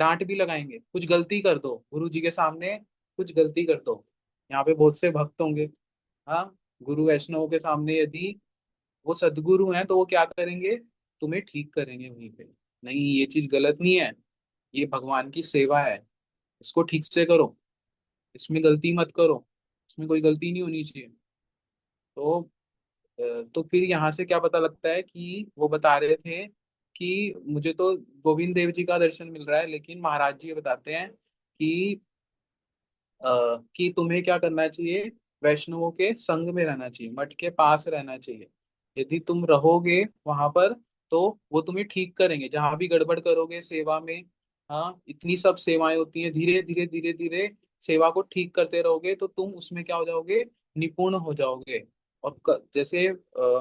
Speaker 2: डांट भी लगाएंगे, कुछ गलती कर दो गुरु जी के सामने, कुछ गलती कर दो। यहाँ पे बहुत से भक्त होंगे, हाँ, गुरु वैष्णव के सामने यदि वो सदगुरु हैं तो वो क्या करेंगे, तुम्हें ठीक करेंगे वहीं पे। नहीं ये चीज गलत नहीं है, ये भगवान की सेवा है, इसको ठीक से करो, इसमें गलती मत करो, इसमें कोई गलती नहीं होनी चाहिए। तो तो फिर यहाँ से क्या पता लगता है कि वो बता रहे थे कि मुझे तो गोविंद देव जी का दर्शन मिल रहा है, लेकिन महाराज जी ये बताते हैं कि कि तुम्हें क्या करना चाहिए, वैष्णवों के संग में रहना चाहिए, मठ के पास रहना चाहिए। यदि तुम रहोगे वहां पर तो वो तुम्हें ठीक करेंगे, जहां भी गड़बड़ करोगे सेवा में, हाँ इतनी सब सेवाएं होती हैं, धीरे धीरे धीरे धीरे सेवा को ठीक करते रहोगे तो तुम उसमें क्या हो जाओगे, निपुण हो जाओगे। और जैसे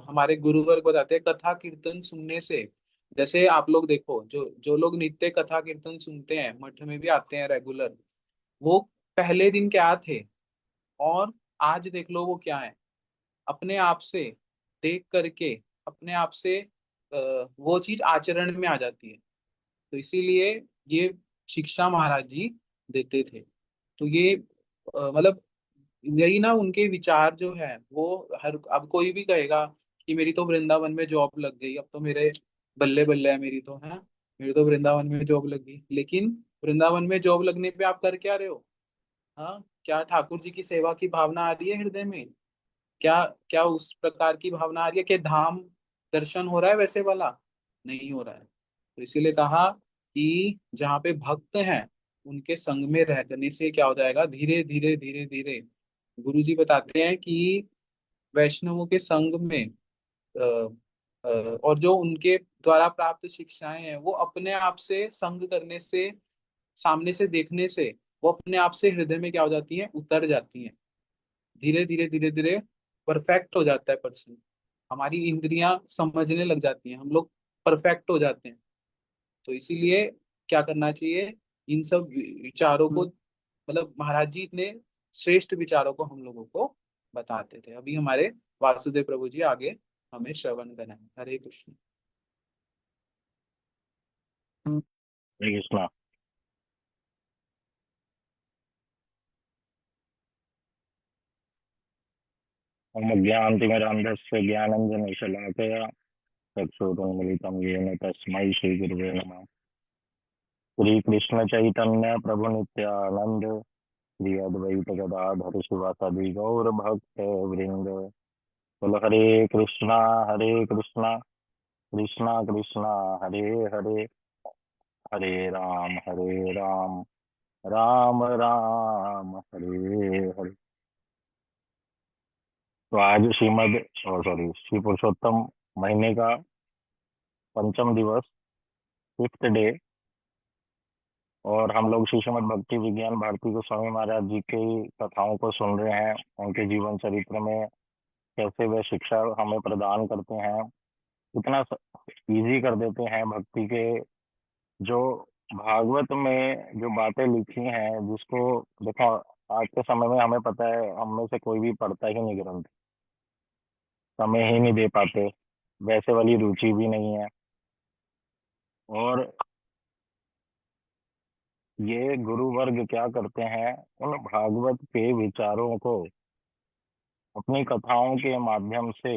Speaker 2: हमारे गुरुवर्ग बताते हैं कथा कीर्तन सुनने से, जैसे आप लोग देखो जो जो लोग नित्य कथा कीर्तन सुनते हैं, मठ में भी आते हैं रेगुलर, वो पहले दिन क्या थे, और आज देख लो वो क्या है, अपने आप से देख करके अपने आप से वो चीज आचरण में आ जाती है। तो इसीलिए ये शिक्षा महाराज जी देते थे। तो ये मतलब यही ना उनके विचार जो है वो हर, अब कोई भी कहेगा कि मेरी तो वृंदावन में जॉब लग गई, अब तो मेरे बल्ले बल्ले है, मेरी तो है, मेरी तो वृंदावन में जॉब लग गई। लेकिन वृंदावन में जॉब लगने पे आप कर क्या रहे हो? हाँ, क्या ठाकुर जी की सेवा की भावना आ रही है हृदय में? क्या क्या उस प्रकार की भावना आ रही है कि धाम दर्शन हो रहा है वैसे वाला? नहीं हो रहा है। तो इसीलिए कहा कि जहाँ पे भक्त हैं उनके संग में रहने से क्या हो जाएगा, धीरे धीरे धीरे धीरे गुरु जी बताते हैं कि वैष्णवों के संग में अ, और जो उनके द्वारा प्राप्त शिक्षाएं हैं वो अपने आप से संग करने से, सामने से देखने से वो अपने आप से हृदय में क्या हो जाती हैं, उतर जाती हैं। धीरे धीरे धीरे धीरे परफेक्ट हो जाता है पर्सन। हमारी इंद्रियां समझने लग जाती हैं, हम लोग परफेक्ट हो जाते हैं। तो इसीलिए क्या करना चाहिए, इन सब विचारों को, मतलब महाराज जी इतने श्रेष्ठ विचारों को हम लोगों को बताते थे। अभी हमारे वासुदेव प्रभु जी आगे हमें श्रवण कराएं। हरे कृष्ण।
Speaker 3: हरे कृष्णा। ओम अज्ञानतिमिरान्धस्य ज्ञानञ्जनशलाकया चक्षुरुन्मिलितं येन तस्मै श्रीगुरुवे नमः। श्री कृष्ण चैतन्य प्रभु नित्यानंद श्री अद्वैत गदाधर शिवासादि गौर भक्त वृंद। बोलो हरे कृष्णा कृष्णा कृष्णा हरे हरे, हरे राम राम राम हरे हरे। तो आज श्री पुरुषोत्तम महीने का पंचम दिवस, फिफ्थ डे, और हम लोग श्री श्रीमद् भक्ति विज्ञान भारती गोस्वामी महाराज जी की कथाओं को सुन रहे हैं। उनके जीवन चरित्र में कैसे वे शिक्षा हमें प्रदान करते हैं, इतना इजी कर देते हैं भक्ति के। जो भागवत में जो बातें लिखी हैं, जिसको देखो आज के समय में हमें पता है, हम में से कोई भी पढ़ता ही नहीं ग्रंथ, समय ही नहीं दे पाते, वैसे वाली रुचि भी नहीं है। और ये गुरु वर्ग क्या करते हैं, उन भागवत के विचारों को अपनी कथाओं के माध्यम से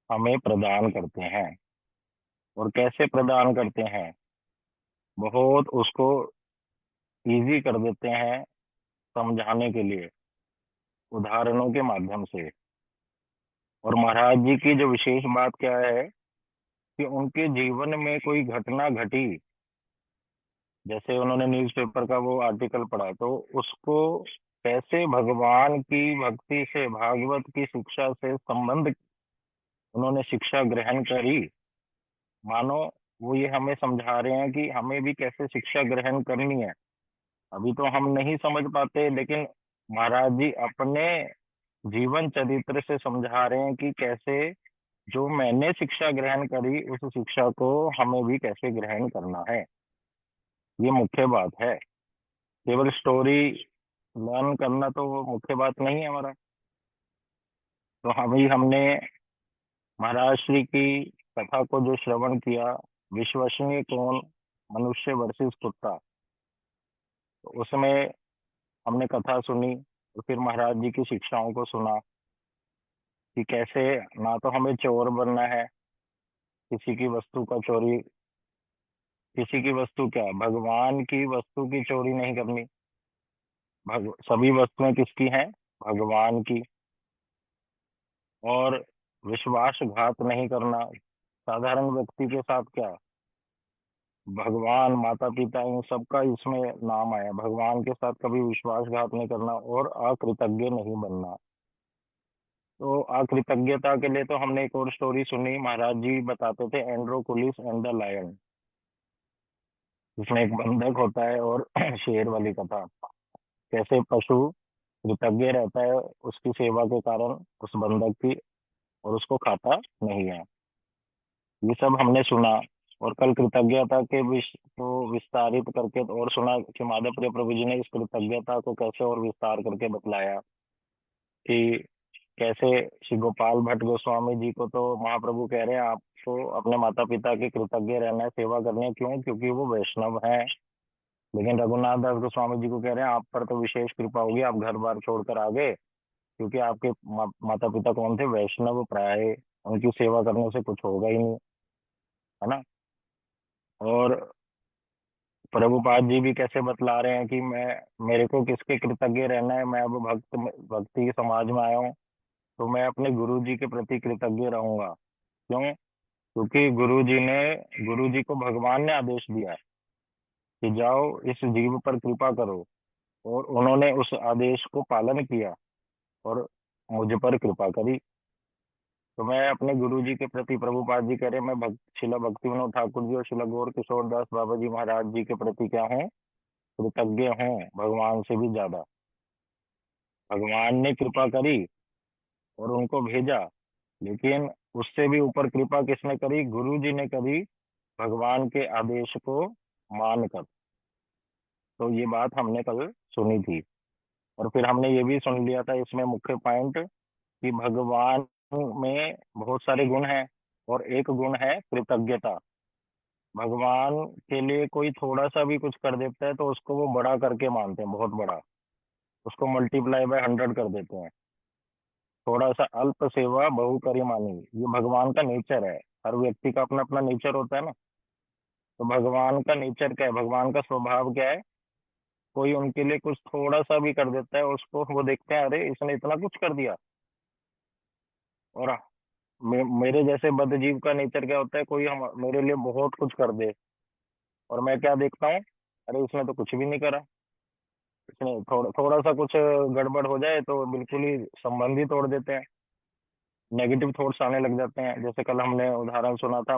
Speaker 3: हमें प्रदान करते हैं। और कैसे प्रदान करते हैं, बहुत उसको इजी कर देते हैं समझाने के लिए, उदाहरणों के माध्यम से। और महाराज जी की जो विशेष बात क्या है कि उनके जीवन में कोई घटना घटी, जैसे उन्होंने न्यूज़पेपर का वो आर्टिकल पढ़ा, तो उसको कैसे भगवान की भक्ति से, भागवत की शिक्षा से संबंध उन्होंने शिक्षा ग्रहण करी। मानो वो ये हमें समझा रहे हैं कि हमें भी कैसे शिक्षा ग्रहण करनी है। अभी तो हम नहीं समझ पाते, लेकिन महाराज जी अपने जीवन चरित्र से समझा रहे हैं कि कैसे जो मैंने शिक्षा ग्रहण करी, उस शिक्षा को हमें भी कैसे ग्रहण करना है। ये मुख्य बात है। केवल स्टोरी लर्न करना तो वो मुख्य बात नहीं है हमारा। तो हमने महाराज श्री की कथा को जो श्रवण किया, विश्वसनीय कौन, मनुष्य वर्सेस कुत्ता, तो उसमें हमने कथा सुनी, तो फिर महाराज जी की शिक्षाओं को सुना कि कैसे ना तो हमें चोर बनना है, किसी की वस्तु का चोरी, किसी की वस्तु क्या, भगवान की वस्तु की चोरी नहीं करनी। सभी वस्तुएं किसकी हैं, भगवान की। और विश्वासघात नहीं करना, साधारण व्यक्ति के साथ क्या, भगवान, माता पिता, इन सबका इसमें नाम आया, भगवान के साथ कभी विश्वासघात नहीं करना। और अकृतज्ञ नहीं बनना। तो अकृतज्ञता के लिए तो हमने एक और स्टोरी सुनी, महाराज जी बताते थे एंड्रोकुलिस एंड द लायन, जिसमें एक बंधक होता है और शेर वाली कथा, कैसे पशु कृतज्ञ रहता है उसकी सेवा के कारण, उस बंधक की, और उसको खाता नहीं है। ये सब हमने सुना। और कल कृतज्ञता के को विस्तारित करके और सुना कि माधव प्रिय प्रभु जी ने इस कृतज्ञता को कैसे और विस्तार करके बतलाया कि कैसे श्री गोपाल भट्ट गोस्वामी जी को तो महाप्रभु कह रहे हैं आपको अपने माता पिता के कृतज्ञ रहना है, सेवा करनी है। क्यों? क्योंकि वो वैष्णव हैं। लेकिन रघुनाथ दास गोस्वामी जी को कह रहे हैं आप पर तो विशेष कृपा होगी, आप घर बार छोड़कर आ गए, क्योंकि आपके माता पिता कौन थे? वैष्णव प्राय, उनकी सेवा करने से कुछ होगा ही नहीं, है ना। और प्रभुपाद जी भी कैसे बतला रहे हैं कि मैं मेरे को किसके कृतज्ञ रहना है, मैं अब भक्ति के समाज में आया हूँ, तो मैं अपने गुरु जी के प्रति कृतज्ञ रहूंगा। क्यों? क्योंकि गुरु जी को भगवान ने आदेश दिया है कि जाओ इस जीव पर कृपा करो, और उन्होंने उस आदेश को पालन किया और मुझ पर कृपा करी। तो मैं अपने गुरु जी के प्रति, प्रभुपाद जी कह रहे हैं, मैं शिला भक्ति विनोद ठाकुर जी और शिला गौर किशोर दास बाबा जी महाराज जी के प्रति क्या हूँ? कृतज्ञ हूँ, भगवान से भी ज्यादा। भगवान ने कृपा करी और उनको भेजा, लेकिन उससे भी ऊपर कृपा किसने करी? गुरु जी ने करी, भगवान के आदेश को मानकर। तो ये बात हमने कल सुनी थी। और फिर हमने ये भी सुन लिया था इसमें मुख्य पॉइंट कि भगवान में बहुत सारे गुण हैं और एक गुण है कृतज्ञता। भगवान के लिए कोई थोड़ा सा भी कुछ कर देता है तो उसको वो बड़ा करके मानते हैं, बहुत बड़ा, उसको मल्टीप्लाई बाय 100 कर देते हैं। थोड़ा सा अल्प सेवा बहु करी मानी, ये भगवान का नेचर है। हर व्यक्ति का अपना अपना नेचर होता है ना। तो भगवान का नेचर क्या है, भगवान का स्वभाव क्या है? कोई उनके लिए कुछ थोड़ा सा भी कर देता है, उसको वो देखते हैं अरे इसने इतना कुछ कर दिया। और मेरे जैसे बद्धजीव का नेचर क्या होता है, कोई हम मेरे लिए बहुत कुछ कर दे और मैं क्या देखता हूँ, अरे उसने तो कुछ भी नहीं करा। इसने थोड़ा सा कुछ गड़बड़ हो जाए तो बिल्कुल ही संबंध ही तोड़ देते हैं, नेगेटिव थॉट्स आने लग जाते हैं। जैसे कल हमने उदाहरण सुना था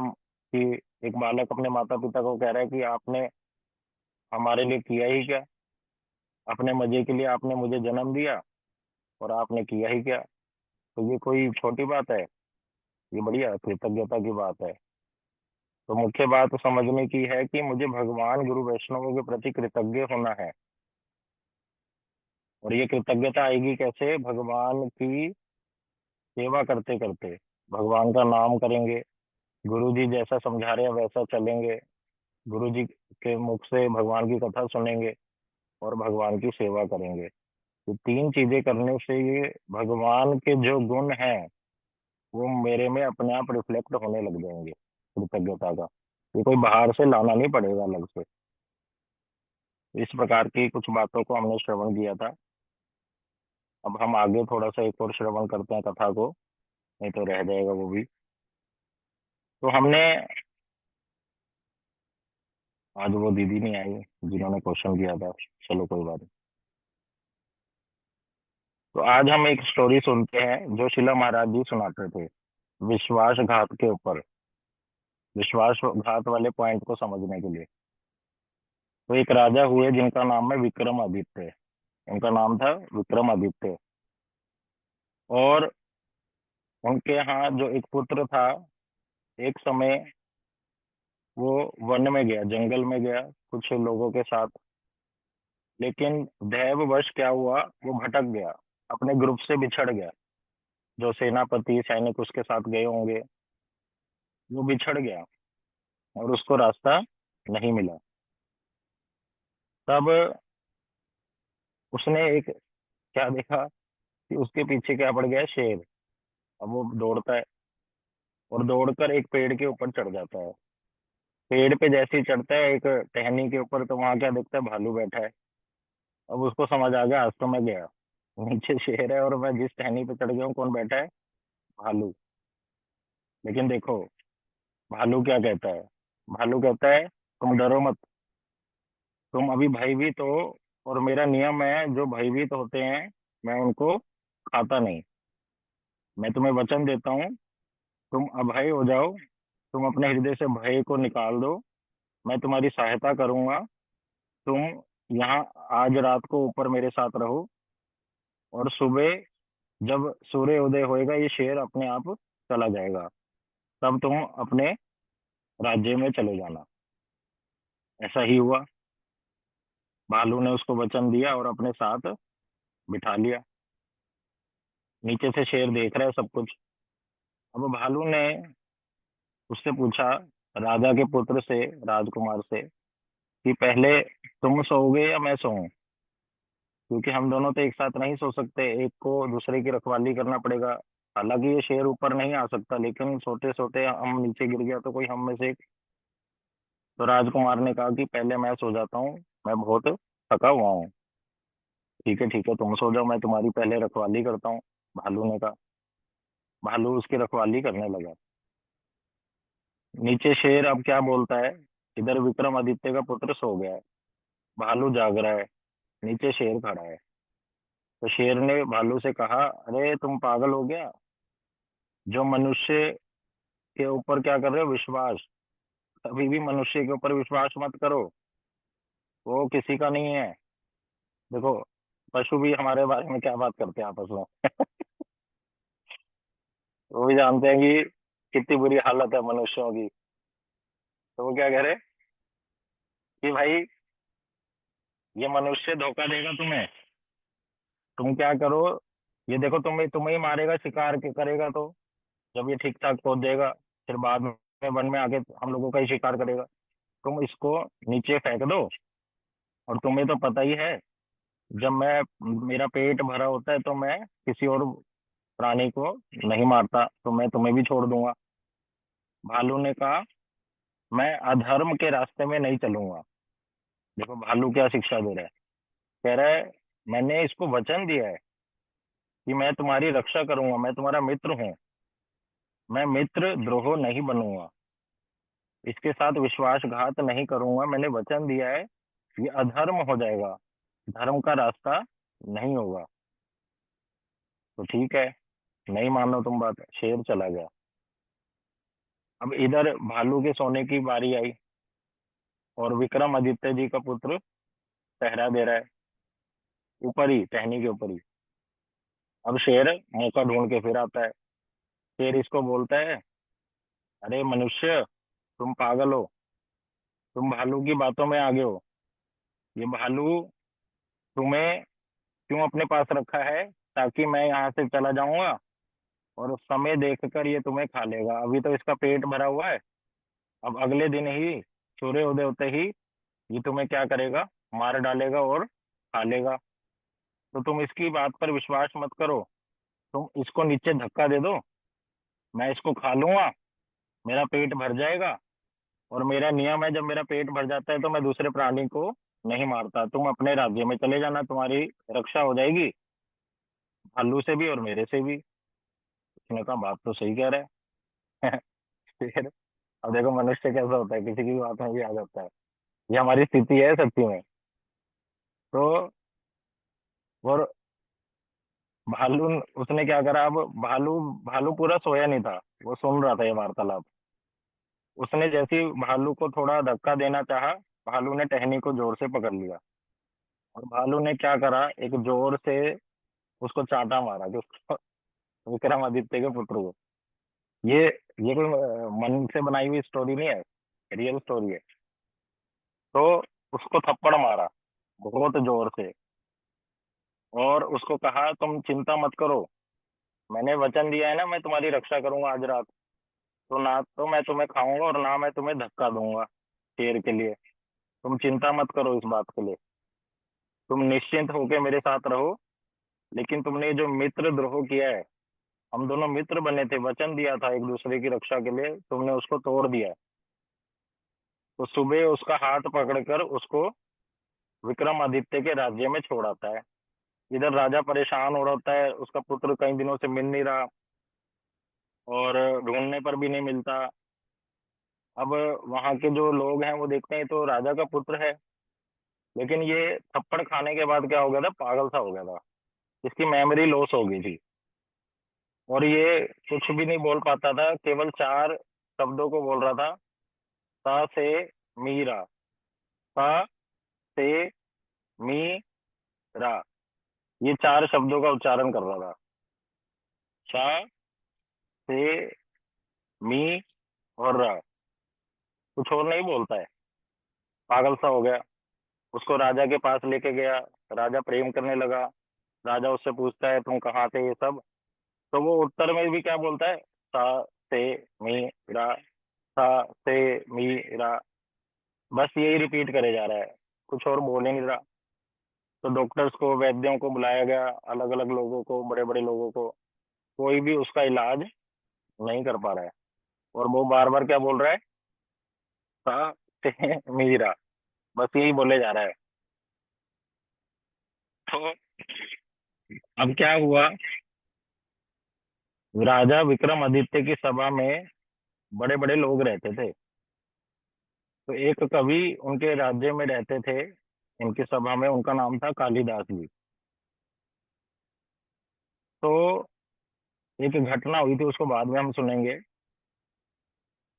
Speaker 3: कि एक बालक अपने माता पिता को कह रहा है कि आपने हमारे लिए किया ही क्या, अपने मजे के लिए आपने मुझे जन्म दिया और आपने किया ही क्या। तो ये कोई छोटी बात है? ये बढ़िया कृतज्ञता की बात है। तो मुख्य बात समझने की है कि मुझे भगवान गुरु वैष्णवों के प्रति कृतज्ञ होना है। और ये कृतज्ञता आएगी कैसे? भगवान की सेवा करते करते भगवान का नाम करेंगे, गुरु जी जैसा समझा रहे हैं वैसा चलेंगे, गुरु जी के मुख से भगवान की कथा सुनेंगे और भगवान की सेवा करेंगे। तो तीन चीजें करने से ये भगवान के जो गुण हैं वो मेरे में अपने आप रिफ्लेक्ट होने लग जाएंगे कृतज्ञता का। ये कोई बाहर से लाना नहीं पड़ेगा अलग से। इस प्रकार की कुछ बातों को हमने श्रवण किया था। अब हम आगे थोड़ा सा एक और श्रवण करते हैं कथा को, नहीं तो रह जाएगा वो भी। तो हमने, आज वो दीदी नहीं आई जिन्होंने क्वेश्चन किया था, चलो कोई बात नहीं। तो आज हम एक स्टोरी सुनते हैं जो शिला महाराज जी सुनाते थे विश्वासघात के ऊपर, विश्वासघात वाले पॉइंट को समझने के लिए। तो एक राजा हुए जिनका नाम है विक्रमादित्य, उनका नाम था विक्रमादित्य। और उनके यहाँ जो एक पुत्र था, एक समय वो वन में गया, जंगल में गया कुछ लोगों के साथ। लेकिन दैववश क्या हुआ, वो भटक गया, अपने ग्रुप से बिछड़ गया। जो सेनापति सैनिक उसके साथ गए होंगे वो बिछड़ गया और उसको रास्ता नहीं मिला। तब उसने एक क्या देखा कि उसके पीछे क्या पड़ गया, शेर। अब वो दौड़ता है और दौड़कर एक पेड़ के ऊपर चढ़ जाता है। पेड़ पे जैसे ही चढ़ता है एक टहनी के ऊपर, तो वहां क्या देखता है, भालू बैठा है। अब उसको समझ आ गया आज तो मैं गया, नीचे शेर है और मैं जिस टहनी पे चढ़ गया हूँ कौन बैठा है, भालू। लेकिन देखो भालू क्या कहता है, भालू कहता है तुम डरो मत, तुम अभी भयभीत हो और मेरा नियम है जो भयभीत होते हैं मैं उनको खाता नहीं। मैं तुम्हें वचन देता हूँ, तुम अभय हो जाओ, तुम अपने हृदय से भय को निकाल दो, मैं तुम्हारी सहायता करूंगा। तुम यहाँ आज रात को ऊपर मेरे साथ रहो और सुबह जब सूर्य उदय होएगा ये शेर अपने आप चला जाएगा। तब तुम अपने राज्य में चले जाना। ऐसा ही हुआ। भालू ने उसको वचन दिया और अपने साथ बिठा लिया। नीचे से शेर देख रहा है सब कुछ। अब भालू ने उससे पूछा, राजा के पुत्र से, राजकुमार से, कि पहले तुम सोओगे या मैं सोऊं, क्योंकि हम दोनों तो एक साथ नहीं सो सकते, एक को दूसरे की रखवाली करना पड़ेगा। हालांकि ये शेर ऊपर नहीं आ सकता, लेकिन सोते सोते हम नीचे गिर गया तो कोई हम में से तो राजकुमार ने कहा कि पहले मैं सो जाता हूँ, मैं बहुत थका हुआ हूँ। ठीक है तुम सो जाओ, मैं तुम्हारी पहले रखवाली करता हूँ, भालू ने कहा। भालू उसकी रखवाली करने लगा। नीचे शेर अब क्या बोलता है, इधर विक्रमादित्य का पुत्र सो गया है, भालू जाग रहा है, नीचे शेर खड़ा है। तो शेर ने भालू से कहा, अरे तुम पागल हो गया, जो मनुष्य के ऊपर क्या कर रहे हो, विश्वास, कभी भी मनुष्य के ऊपर विश्वास मत करो, वो किसी का नहीं है। देखो, पशु भी हमारे बारे में क्या बात करते हैं आपस में। वो भी जानते हैं कि कितनी बुरी हालत है मनुष्यों की। तो वो क्या कह रहे कि भाई, ये मनुष्य धोखा देगा तुम्हें, तुम क्या करो, ये देखो तुम्हें तुम्हें ही मारेगा, शिकार के करेगा, तो जब ये ठीक ठाक पहुंच जाएगा, फिर बाद में वन में आके हम लोगों का ही शिकार करेगा। तुम इसको नीचे फेंक दो। और तुम्हें तो पता ही है, जब मैं मेरा पेट भरा होता है तो मैं किसी और प्राणी को नहीं मारता, तो मैं तुम्हें भी छोड़ दूंगा। भालू ने कहा, मैं अधर्म के रास्ते में नहीं चलूंगा। देखो भालू क्या शिक्षा दे रहा है, कह रहा है मैंने इसको वचन दिया है कि मैं तुम्हारी रक्षा करूंगा, मैं तुम्हारा मित्र हूँ, मैं मित्र द्रोह नहीं बनूंगा, इसके साथ विश्वासघात नहीं करूंगा, मैंने वचन दिया है, ये अधर्म हो जाएगा, धर्म का रास्ता नहीं होगा। तो ठीक है, नहीं मानो तुम बात, शेर चला गया। अब इधर भालू के सोने की बारी आई और विक्रमादित्य जी का पुत्र पहरा दे रहा है, ऊपर ही, टहनी के ऊपर ही। अब शेर मौका ढूंढ के फिर आता है। शेर इसको बोलता है, अरे मनुष्य, तुम पागल हो, तुम भालू की बातों में आगे हो। ये भालू तुम्हें क्यों अपने पास रखा है, ताकि मैं यहाँ से चला जाऊंगा और समय देखकर ये तुम्हें खा लेगा। अभी तो इसका पेट भरा हुआ है, अब अगले दिन ही सूर्य उदय होते ही ये तुम्हें क्या करेगा, मार डालेगा और खा लेगा। तो तुम इसकी बात पर विश्वास मत करो, तुम इसको नीचे धक्का दे दो, मैं इसको खा लूंगा, मेरा पेट भर जाएगा। और मेरा नियम है, जब मेरा पेट भर जाता है तो मैं दूसरे प्राणी को नहीं मारता, तुम अपने राज्य में चले जाना, तुम्हारी रक्षा हो जाएगी, भालू से भी और मेरे से भी। उसने कहा, बात तो सही कह रहा है। फिर अब देखो मनुष्य कैसा होता है, किसी की भी बात में भी आ जाता है। ये हमारी स्थिति है सच्ची में। तो और भालू, उसने क्या करा, अब भालू भालू पूरा सोया नहीं था, वो सुन रहा था ये वार्तालाप। उसने जैसे ही भालू को थोड़ा धक्का देना चाहा, भालू ने टहनी को जोर से पकड़ लिया और भालू ने क्या करा, एक जोर से उसको चाटा मारा, जो विक्रमादित्य के पुत्र को। ये ये कोई मन से बनाई हुई स्टोरी नहीं है, रियल स्टोरी है। तो उसको थप्पड़ मारा बहुत जोर से और उसको कहा, तुम चिंता मत करो, मैंने वचन दिया है ना, मैं तुम्हारी रक्षा करूंगा आज रात, तो ना तो मैं तुम्हें खाऊंगा और ना मैं तुम्हें धक्का दूंगा शेर के लिए। तुम चिंता मत करो इस बात के लिए, तुम निश्चिंत होके मेरे साथ रहो। लेकिन तुमने जो मित्र द्रोह किया है, हम दोनों मित्र बने थे, वचन दिया था एक दूसरे की रक्षा के लिए, तुमने उसको तोड़ दिया। तो सुबह उसका हाथ पकड़कर उसको विक्रमादित्य के राज्य में छोड़ आता है। इधर राजा परेशान हो रहा होता है, उसका पुत्र कई दिनों से मिल नहीं रहा और ढूंढने पर भी नहीं मिलता। अब वहां के जो लोग हैं वो देखते हैं तो राजा का पुत्र है, लेकिन ये थप्पड़ खाने के बाद क्या हो गया था, पागल सा हो गया था, इसकी मेमोरी लॉस हो गई थी और ये कुछ भी नहीं बोल पाता था, केवल चार शब्दों को बोल रहा था, ता से मीरा, ता से मी रा, ये चार शब्दों का उच्चारण कर रहा था। सा से मी और रा, कुछ और नहीं बोलता है, पागल सा हो गया। उसको राजा के पास लेके गया, राजा प्रेम करने लगा। राजा उससे पूछता है तुम कहाँ थे, ये सब। तो वो उत्तर में भी क्या बोलता है, सा से मी रा, सा से मी रा, बस यही रिपीट करे जा रहा है, कुछ और बोल ही नहीं रहा। तो डॉक्टर्स को, वैद्यों को बुलाया गया, अलग अलग लोगों को, बड़े बड़े लोगों को, कोई भी उसका इलाज नहीं कर पा रहा है। और वो बार बार क्या बोल रहा है, सा से मी रा, बस यही बोले जा रहा है। तो अब क्या हुआ, राजा विक्रमादित्य की सभा में बड़े बड़े लोग रहते थे। तो एक कवि उनके राज्य में रहते थे, उनकी सभा में, उनका नाम था कालिदास जी। तो एक घटना हुई थी, उसको बाद में हम सुनेंगे।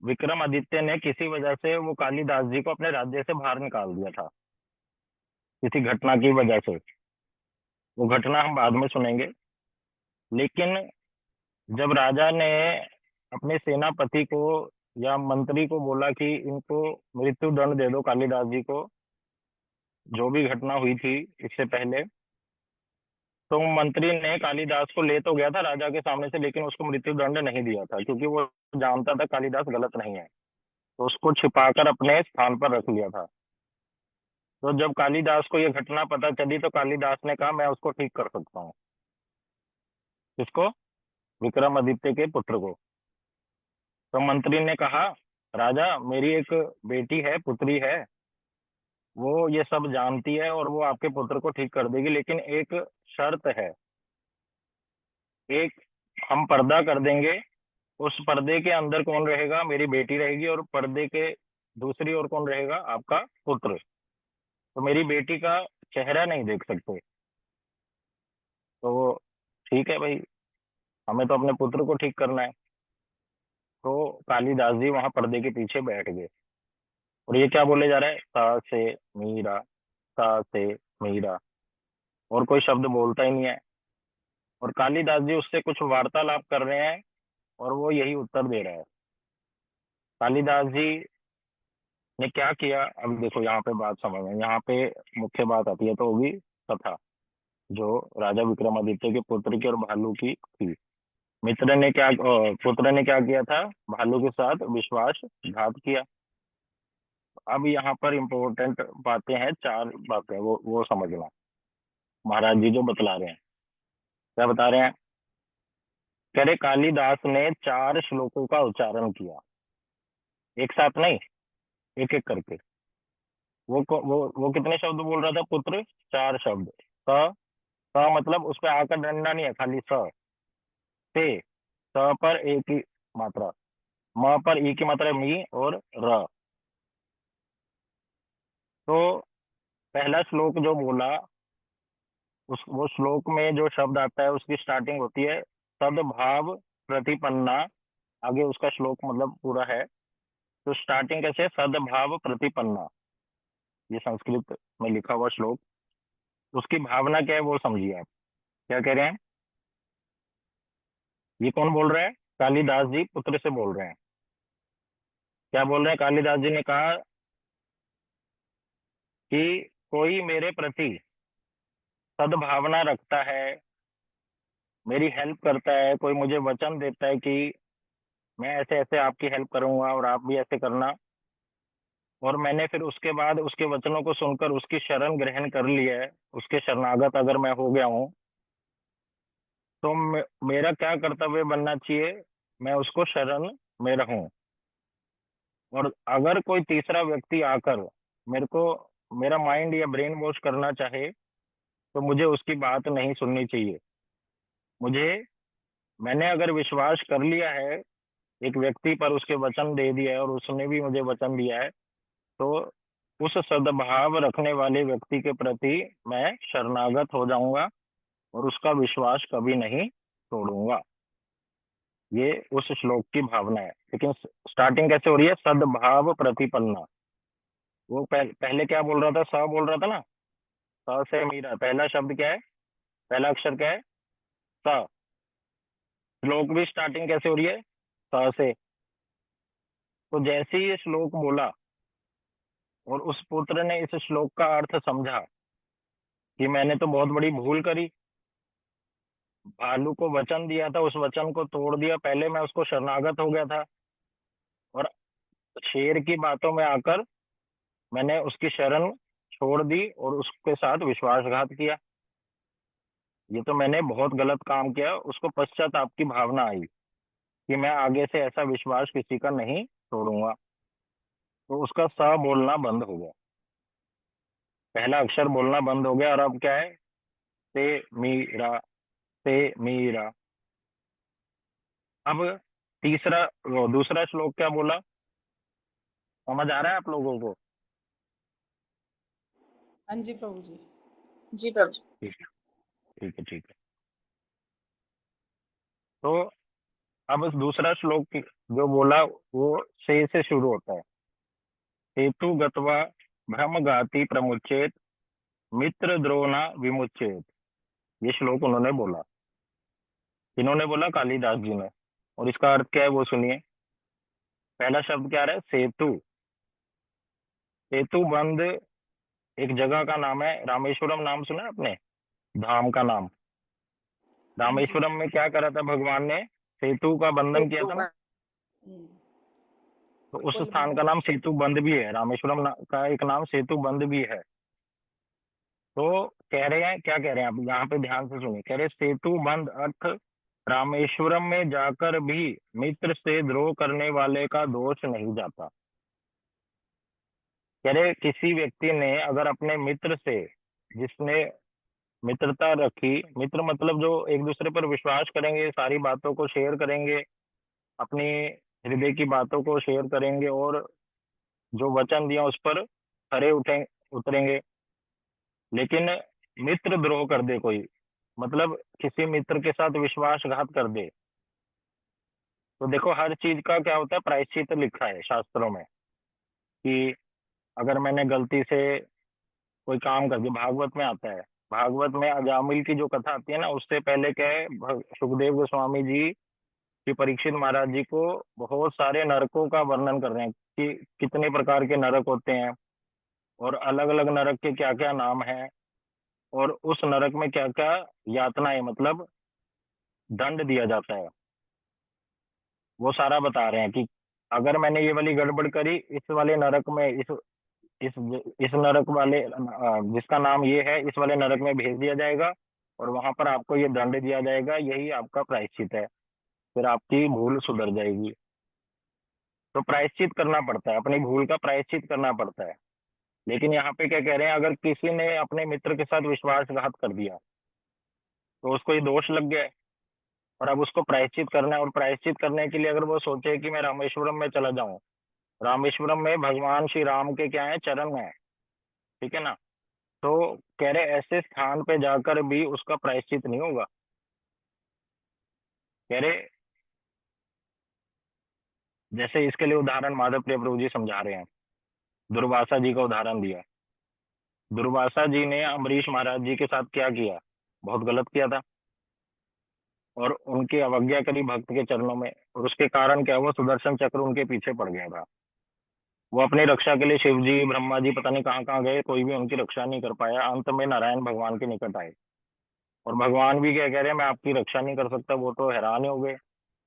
Speaker 3: विक्रमादित्य ने किसी वजह से वो कालिदास जी को अपने राज्य से बाहर निकाल दिया था, किसी घटना की वजह से। वो घटना हम बाद में सुनेंगे। लेकिन जब राजा ने अपने सेनापति को या मंत्री को बोला कि इनको मृत्यु दंड दे दो, कालिदास जी को, जो भी घटना हुई थी इससे पहले, तो मंत्री ने कालिदास को ले तो गया था राजा के सामने से, लेकिन उसको मृत्यु दंड नहीं दिया था, क्योंकि वो जानता था कालिदास गलत नहीं है। तो उसको छिपाकर अपने स्थान पर रख लिया था। तो जब कालिदास को ये घटना पता चली तो कालिदास ने कहा मैं उसको ठीक कर सकता हूँ। किसको? विक्रमादित्य के पुत्र को। तो मंत्री ने कहा, राजा मेरी एक बेटी है, पुत्री है, वो ये सब जानती है और वो आपके पुत्र को ठीक कर देगी, लेकिन एक शर्त है। एक, हम पर्दा कर देंगे, उस पर्दे के अंदर कौन रहेगा, मेरी बेटी रहेगी, और पर्दे के दूसरी ओर कौन रहेगा, आपका पुत्र। तो मेरी बेटी का चेहरा नहीं देख सकते। तो ठीक है भाई, हमें तो अपने पुत्र को ठीक करना है। तो कालिदास जी वहां पर्दे के पीछे बैठ गए, और ये क्या बोले जा रहा है, सा से मीरा, सा से मीरा, और कोई शब्द बोलता ही नहीं है। और कालिदास जी उससे कुछ वार्तालाप कर रहे हैं, और वो यही उत्तर दे रहा है। कालिदास जी ने क्या किया, अब देखो यहाँ पे बात समझ में, यहाँ पे मुख्य बात आती है तो होगी कथा, जो राजा विक्रमादित्य के पुत्र की और भालू की थी। मित्र ने क्या, पुत्र ने क्या किया था, भालू के साथ विश्वासघात किया। अब यहाँ पर इंपॉर्टेंट बातें हैं, चार बातें, वो समझना। महाराज जी जो बतला रहे हैं, क्या बता रहे हैं, कह रहे कालिदास ने 4 श्लोकों का उच्चारण किया, एक साथ नहीं, एक एक करके। वो कितने शब्द बोल रहा था, पुत्र? 4 शब्द। स, स मतलब उस पर आकर डंडा नहीं है, खाली स। से, स पर एक ही मात्रा, म पर ई की मात्रा मी, और र। तो पहला श्लोक जो बोला, उस वो श्लोक में जो शब्द आता है उसकी स्टार्टिंग होती है सद्भाव प्रतिपन्ना। आगे उसका श्लोक मतलब पूरा है। तो स्टार्टिंग कैसे है, सद्भाव प्रतिपन्ना, ये संस्कृत में लिखा हुआ श्लोक। उसकी भावना क्या है वो समझिए आप। क्या कह रहे हैं, ये कौन बोल रहा है, कालिदास जी पुत्र से बोल रहे हैं। क्या बोल रहे हैं, कालिदास जी ने कहा कि कोई मेरे प्रति सद्भावना रखता है, मेरी हेल्प करता है, कोई मुझे वचन देता है कि मैं ऐसे ऐसे आपकी हेल्प करूंगा और आप भी ऐसे करना, और मैंने फिर उसके बाद उसके वचनों को सुनकर उसकी शरण ग्रहण कर लिया है, उसके शरणागत अगर मैं हो गया हूँ, तो मेरा क्या कर्तव्य बनना चाहिए, मैं उसको शरण में रहूं। और अगर कोई तीसरा व्यक्ति आकर मेरे को, मेरा माइंड या ब्रेन वॉश करना चाहे, तो मुझे उसकी बात नहीं सुननी चाहिए। मुझे, मैंने अगर विश्वास कर लिया है एक व्यक्ति पर, उसके वचन दे दिया है और उसने भी मुझे वचन दिया है, तो उस सद्भाव रखने वाले व्यक्ति के प्रति मैं शरणागत हो जाऊंगा और उसका विश्वास कभी नहीं तोड़ूंगा। ये उस श्लोक की भावना है। लेकिन स्टार्टिंग कैसे हो रही है, सद्भाव प्रतिपन्ना। वो पहले क्या बोल रहा था, स बोल रहा था ना, स से मीरा, पहला शब्द क्या है, पहला अक्षर क्या है, स। श्लोक भी स्टार्टिंग कैसे हो रही है, स से। तो जैसे ही ये श्लोक बोला और उस पुत्र ने इस श्लोक का अर्थ समझा कि मैंने तो बहुत बड़ी भूल करी, भालू को वचन दिया था, उस वचन को तोड़ दिया, पहले मैं उसको शरणागत हो गया था और शेर की बातों में आकर मैंने उसकी शरण छोड़ दी और उसके साथ विश्वासघात किया। ये तो मैंने बहुत गलत काम किया। उसको पश्चाताप की भावना आई कि मैं आगे से ऐसा विश्वास किसी का नहीं तोड़ूंगा। तो उसका स बोलना बंद हो गया, पहला अक्षर बोलना बंद हो गया। और अब क्या है? से मीरा, से मीरा। अब दूसरा श्लोक क्या बोला, समझ आ रहा है आप लोगों को?
Speaker 4: हाँ जी प्रभु जी।
Speaker 6: जी प्रभु जी।
Speaker 3: ठीक है, ठीक है, ठीक है। तो अब इस दूसरा श्लोक जो बोला वो से शुरू होता है। हेतु गत्वा भ्रम गाति प्रमुचेत मित्र द्रोणा विमुचेत। ये श्लोक उन्होंने बोला। इन्होंने बोला, कालिदास जी ने। और इसका अर्थ क्या है वो सुनिए। पहला शब्द क्या है? सेतु। सेतु बंद एक जगह का नाम है। रामेश्वरम नाम सुना है आपने? धाम का नाम। रामेश्वरम में क्या करा था भगवान ने? सेतु का बंधन किया था ना। तो उस स्थान का नाम सेतु बंद भी है। रामेश्वरम का एक नाम सेतु बंद भी है। तो कह रहे हैं, क्या कह रहे हैं आप यहाँ पे ध्यान से सुनिए। कह रहे सेतु बंद अर्थ रामेश्वरम में जाकर भी मित्र से द्रोह करने वाले का दोष नहीं जाता। कह रहे किसी व्यक्ति ने अगर अपने मित्र से, जिसने मित्रता रखी, मित्र मतलब जो एक दूसरे पर विश्वास करेंगे, सारी बातों को शेयर करेंगे, अपनी हृदय की बातों को शेयर करेंगे और जो वचन दिया उस पर खरे उतरेंगे। लेकिन मित्र द्रोह कर दे कोई, मतलब किसी मित्र के साथ विश्वासघात कर दे, तो देखो हर चीज का क्या होता है, प्रायश्चित लिखा है शास्त्रों में कि अगर मैंने गलती से कोई काम कर दिया, भागवत में आता है। भागवत में अजामिल की जो कथा आती है ना, उससे पहले क्या है, सुखदेव गोस्वामी जी कि परीक्षित महाराज जी को बहुत सारे नरकों का वर्णन कर रहे हैं कि कितने प्रकार के नरक होते हैं और अलग अलग नरक के क्या क्या नाम है और उस नरक में क्या क्या यातनाएं, मतलब दंड दिया जाता है, वो सारा बता रहे हैं कि अगर मैंने ये वाली गड़बड़ करी, इस वाले नरक में इस इस नरक वाले जिसका नाम ये है, इस वाले नरक में भेज दिया जाएगा और वहां पर आपको ये दंड दिया जाएगा, यही आपका प्रायश्चित है, फिर आपकी भूल सुधर जाएगी। तो प्रायश्चित करना पड़ता है, अपनी भूल का प्रायश्चित करना पड़ता है। लेकिन यहाँ पे क्या कह रहे हैं, अगर किसी ने अपने मित्र के साथ विश्वासघात कर दिया तो उसको ये दोष लग गया है और अब उसको प्रायश्चित करना है। और प्रायश्चित करने के लिए अगर वो सोचे कि मैं रामेश्वरम में चला जाऊं, रामेश्वरम में भगवान श्री राम के क्या है, चरण है, ठीक है ना। तो कह रहे ऐसे स्थान पे जाकर भी उसका प्रायश्चित नहीं होगा। कह रहे जैसे इसके लिए उदाहरण माधव प्रिय प्रभु जी समझा रहे हैं। दुर्वासा जी का उदाहरण दिया। दुर्वासा जी ने अम्बरीश महाराज जी के साथ क्या किया, बहुत गलत किया था और उनकी अवज्ञा करी भक्त के चरणों में, और उसके कारण क्या हुआ, सुदर्शन चक्र उनके पीछे पड़ गया था। वो अपनी रक्षा के लिए शिव जी, ब्रह्मा जी पता नहीं कहाँ कहाँ गए, कोई भी उनकी रक्षा नहीं कर पाया। अंत में नारायण भगवान के निकट आए और भगवान भी क्या कह रहे हैं, मैं आपकी रक्षा नहीं कर सकता। वो तो हैरान हो गए।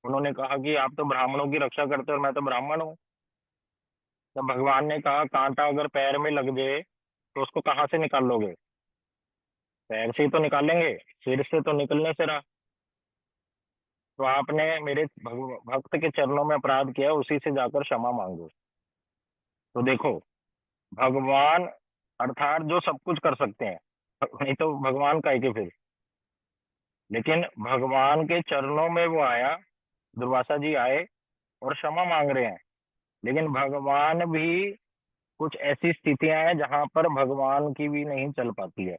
Speaker 3: उन्होंने कहा कि आप तो ब्राह्मणों की रक्षा करते हो और मैं तो ब्राह्मण हूँ। तब भगवान ने कहा, कांटा अगर पैर में लग जाए तो उसको कहाँ से निकाल लोगे? पैर से ही तो निकालेंगे, सिर से तो निकलने से रहा। तो आपने मेरे भक्त के चरणों में अपराध किया, उसी से जाकर क्षमा मांगो। तो देखो, भगवान अर्थात जो सब कुछ कर सकते हैं, नहीं तो भगवान का के फिर। लेकिन भगवान के चरणों में वो आया, दुर्वासा जी आए और क्षमा मांग रहे हैं। लेकिन भगवान भी, कुछ ऐसी स्थितियां हैं जहां पर भगवान की भी नहीं चल पाती है।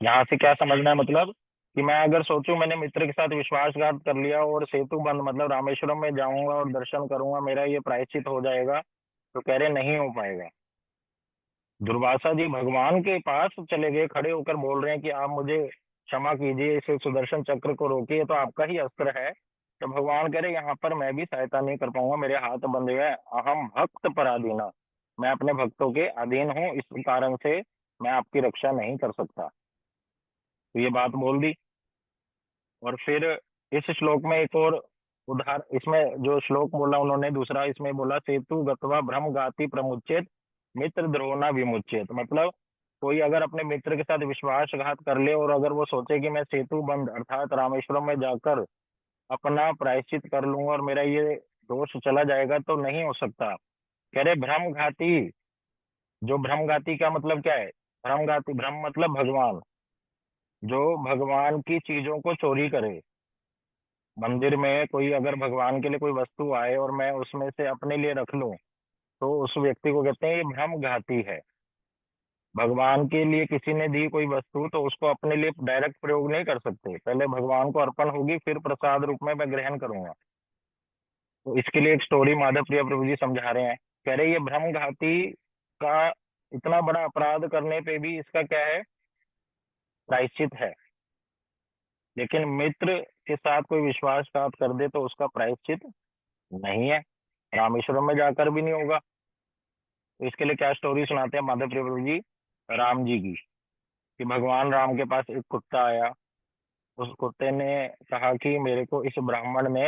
Speaker 3: यहाँ से क्या समझना है, मतलब कि मैं अगर सोचूं मैंने मित्र के साथ विश्वासघात कर लिया और सेतु बंद, मतलब रामेश्वरम में जाऊंगा और दर्शन करूंगा, मेरा ये प्रायश्चित हो जाएगा, तो कह रहे नहीं हो पाएगा। दुर्वासा जी भगवान के पास चले गए, खड़े होकर बोल रहे हैं कि आप मुझे क्षमा कीजिए, इसे सुदर्शन चक्र को रोकिए, तो आपका ही अस्त्र है, तो भगवान कह रहे यहाँ पर मैं भी सहायता नहीं कर पाऊंगा, मेरे हाथ बंधे हुए हैं। अहम भक्त पराधीना, मैं अपने भक्तों के अधीन हूँ, इस कारण से मैं आपकी रक्षा नहीं कर सकता। तो ये बात बोल दी। और फिर इस श्लोक में एक और उदाहरण, इसमें जो श्लोक बोला उन्होंने दूसरा, इसमें बोला सेतु गत्वा भ्रम गाति प्रमुच्येत मित्र द्रोणा विमुच्येत। मतलब कोई अगर अपने मित्र के साथ विश्वासघात कर ले और अगर वो सोचे कि मैं सेतु बंद अर्थात रामेश्वरम में जाकर अपना प्रायश्चित कर लूंगा और मेरा ये दोष चला जाएगा, तो नहीं हो सकता। कह रहे भ्रम घाती, जो भ्रम घाती का मतलब क्या है? भ्रम घाती, भ्रम मतलब भगवान, जो भगवान की चीजों को चोरी करे। मंदिर में कोई अगर भगवान के लिए कोई वस्तु आए और मैं उसमें से अपने लिए रख लूं, तो उस व्यक्ति को कहते हैं ये भ्रम घाती है। भगवान के लिए किसी ने दी कोई वस्तु तो उसको अपने लिए डायरेक्ट प्रयोग नहीं कर सकते, पहले भगवान को अर्पण होगी, फिर प्रसाद रूप में मैं ग्रहण करूंगा। तो इसके लिए एक स्टोरी माधव प्रिया प्रभु जी समझा रहे हैं। कह रहे ये भ्रम घाती का इतना बड़ा अपराध करने पे भी इसका क्या है? प्रायश्चित है। लेकिन मित्र के साथ कोई विश्वासघात कर दे तो उसका प्रायश्चित नहीं है, रामेश्वरम में जाकर भी नहीं होगा। तो इसके लिए क्या स्टोरी सुनाते हैं माधव प्रिय प्रभु जी राम जी की, कि भगवान राम के पास एक कुत्ता आया। उस कुत्ते ने कहा कि मेरे को इस ब्राह्मण ने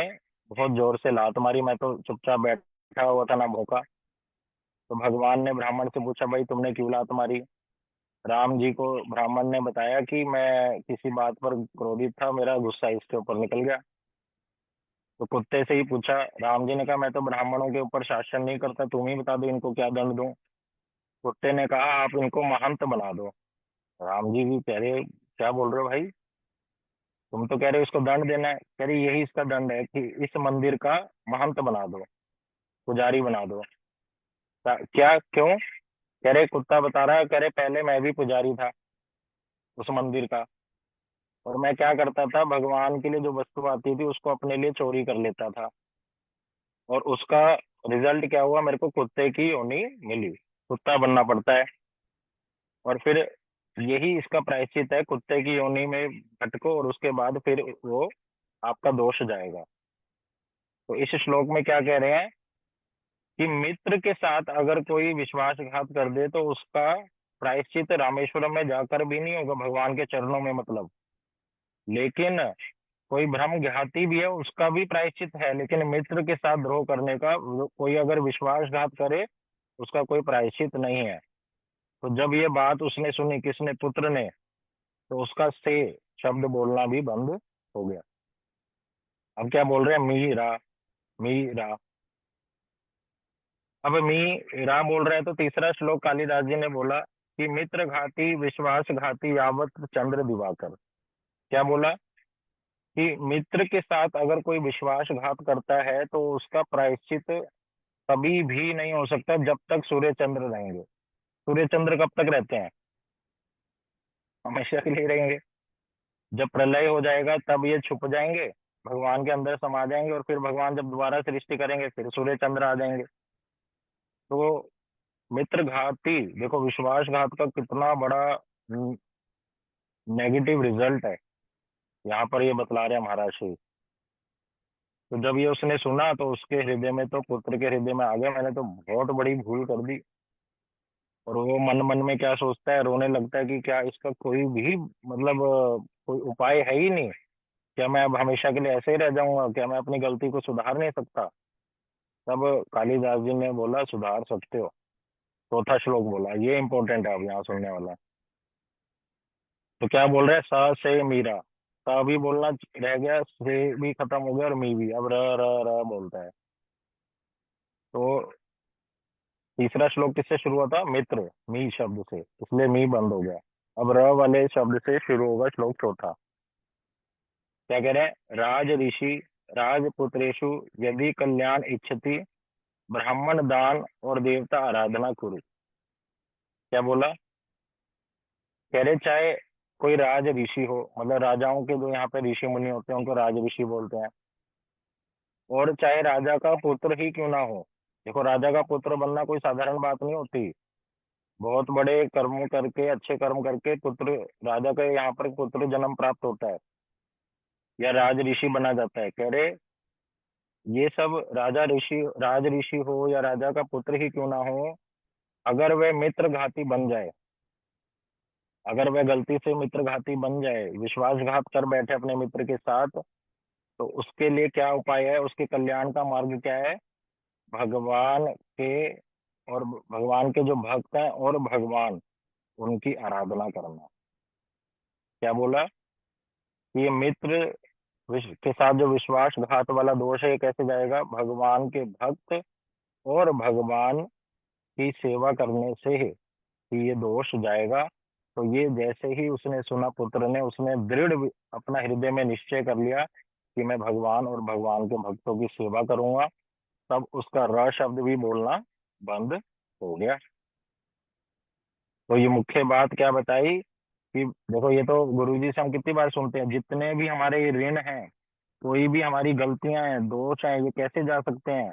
Speaker 3: बहुत जोर से लात मारी, मैं तो चुपचाप बैठा हुआ था, ना भौंका। तो भगवान ने ब्राह्मण से पूछा भाई तुमने क्यों लात मारी? राम जी को ब्राह्मण ने बताया कि मैं किसी बात पर क्रोधित था, मेरा गुस्सा इसके ऊपर निकल गया। तो कुत्ते से ही पूछा, राम जी ने कहा मैं तो ब्राह्मणों के ऊपर शासन नहीं करता, तुम ही बता दो इनको क्या दंड दूं। कुत्ते ने कहा आप इनको महंत बना दो। राम जी भी कह रहे क्या बोल रहे हो भाई, तुम तो कह रहे हो इसको दंड देना है। कह रही यही इसका दंड है कि इस मंदिर का महंत बना दो, पुजारी बना दो। क्या क्यों? कह रहे कुत्ता बता रहा है, कह रहे पहले मैं भी पुजारी था उस मंदिर का, और मैं क्या करता था, भगवान के लिए जो वस्तु आती थी उसको अपने लिए चोरी कर लेता था, और उसका रिजल्ट क्या हुआ, मेरे को कुत्ते की योनि मिली, कुत्ता बनना पड़ता है। और फिर यही इसका प्रायश्चित है, कुत्ते की योनि में भटको और उसके बाद फिर वो आपका दोष जाएगा। तो इस श्लोक में क्या कह रहे हैं कि मित्र के साथ अगर कोई विश्वासघात कर दे तो उसका प्रायश्चित रामेश्वरम में जाकर भी नहीं होगा, भगवान के चरणों में मतलब। लेकिन कोई भ्रम घाती भी है उसका भी प्रायश्चित है, लेकिन मित्र के साथ द्रोह करने का कोई अगर विश्वासघात करे उसका कोई प्रायश्चित नहीं है। तो जब ये बात उसने सुनी, किसने? पुत्र ने, तो उसका से शब्द बोलना भी बंद हो गया। अब क्या बोल रहे हैं? मीरा, मीरा। अब मीरा बोल रहे हैं तो तीसरा श्लोक कालिदास जी ने बोला कि मित्र घाती विश्वास घाती यावत चंद्र दिवाकर। क्या बोला कि मित्र के साथ अगर कोई विश्वासघात करता है तो उसका प्रायश्चित कभी भी नहीं हो सकता जब तक सूर्य चंद्र रहेंगे। सूर्य चंद्र कब तक रहते हैं? हमेशा के लिए रहेंगे। जब प्रलय हो जाएगा तब ये छुप जाएंगे, भगवान के अंदर समा जाएंगे, और फिर भगवान जब दोबारा सृष्टि करेंगे फिर सूर्य चंद्र आ जाएंगे। तो मित्र घाती, देखो विश्वासघात का कितना बड़ा नेगेटिव रिजल्ट है, यहाँ पर ये बतला रहे हैं महाराज श्री। तो जब ये उसने सुना तो उसके हृदय में, तो पुत्र के हृदय में आ गया मैंने तो बहुत बड़ी भूल कर दी। और वो मन मन में क्या सोचता है, रोने लगता है कि क्या इसका कोई भी मतलब कोई उपाय है ही नहीं? क्या मैं अब हमेशा के लिए ऐसे ही रह जाऊंगा? क्या मैं अपनी गलती को सुधार नहीं सकता? तब कालिदास जी ने बोला सुधार सकते हो। चौथा श्लोक बोला, ये इंपॉर्टेंट है अब यहाँ सुनने वाला। तो क्या बोल रहे हैं? स से मीरा, स भी बोलना रह गया, से भी खत्म हो गया, और मी भी, अब र र र बोलता है। तो तीसरा श्लोक किससे शुरू हुआ था? मित्र, मी शब्द से, इसलिए मी बंद हो गया। अब र वाले शब्द से शुरू होगा श्लोक चौथा। क्या कह रहे हैं? राज ऋषि राजपुत्रेषु यदि कल्याण इच्छति ब्राह्मण दान और देवता आराधना कुरु। क्या बोला? कह रहे चाहे कोई राज ऋषि हो, मतलब राजाओं के जो यहाँ पे ऋषि मुनि होते हैं उनको राज ऋषि बोलते हैं, और चाहे राजा का पुत्र ही क्यों ना हो। देखो राजा का पुत्र बनना कोई साधारण बात नहीं होती, बहुत बड़े कर्म करके, अच्छे कर्म करके पुत्र, राजा का यहाँ पर पुत्र जन्म प्राप्त होता है या राज ऋषि बना जाता है। कह रहे ये सब राज ऋषि हो या राजा का पुत्र ही क्यों ना हो, अगर वह मित्र घाती बन जाए, अगर वह गलती से मित्र घाती बन जाए, विश्वासघात कर बैठे अपने मित्र के साथ, तो उसके लिए क्या उपाय है, उसके कल्याण का मार्ग क्या है? भगवान के और भगवान के जो भक्त हैं और भगवान उनकी आराधना करना। क्या बोला? कि ये मित्र के साथ जो विश्वासघात वाला दोष है, ये कैसे जाएगा? भगवान के भक्त और भगवान की सेवा करने से ही ये दोष जाएगा। तो ये जैसे ही उसने सुना पुत्र ने, उसने अपना हृदय में निश्चय कर लिया कि मैं भगवान और भगवान के भक्तों की सेवा करूंगा। तब उसका र शब्द भी बोलना बंद हो गया। तो ये मुख्य बात क्या बताई कि देखो, ये तो गुरुजी से हम कितनी बार सुनते हैं, जितने भी हमारे ये ऋण हैं, कोई भी हमारी गलतियां हैं, दोष हैं, ये कैसे जा सकते हैं?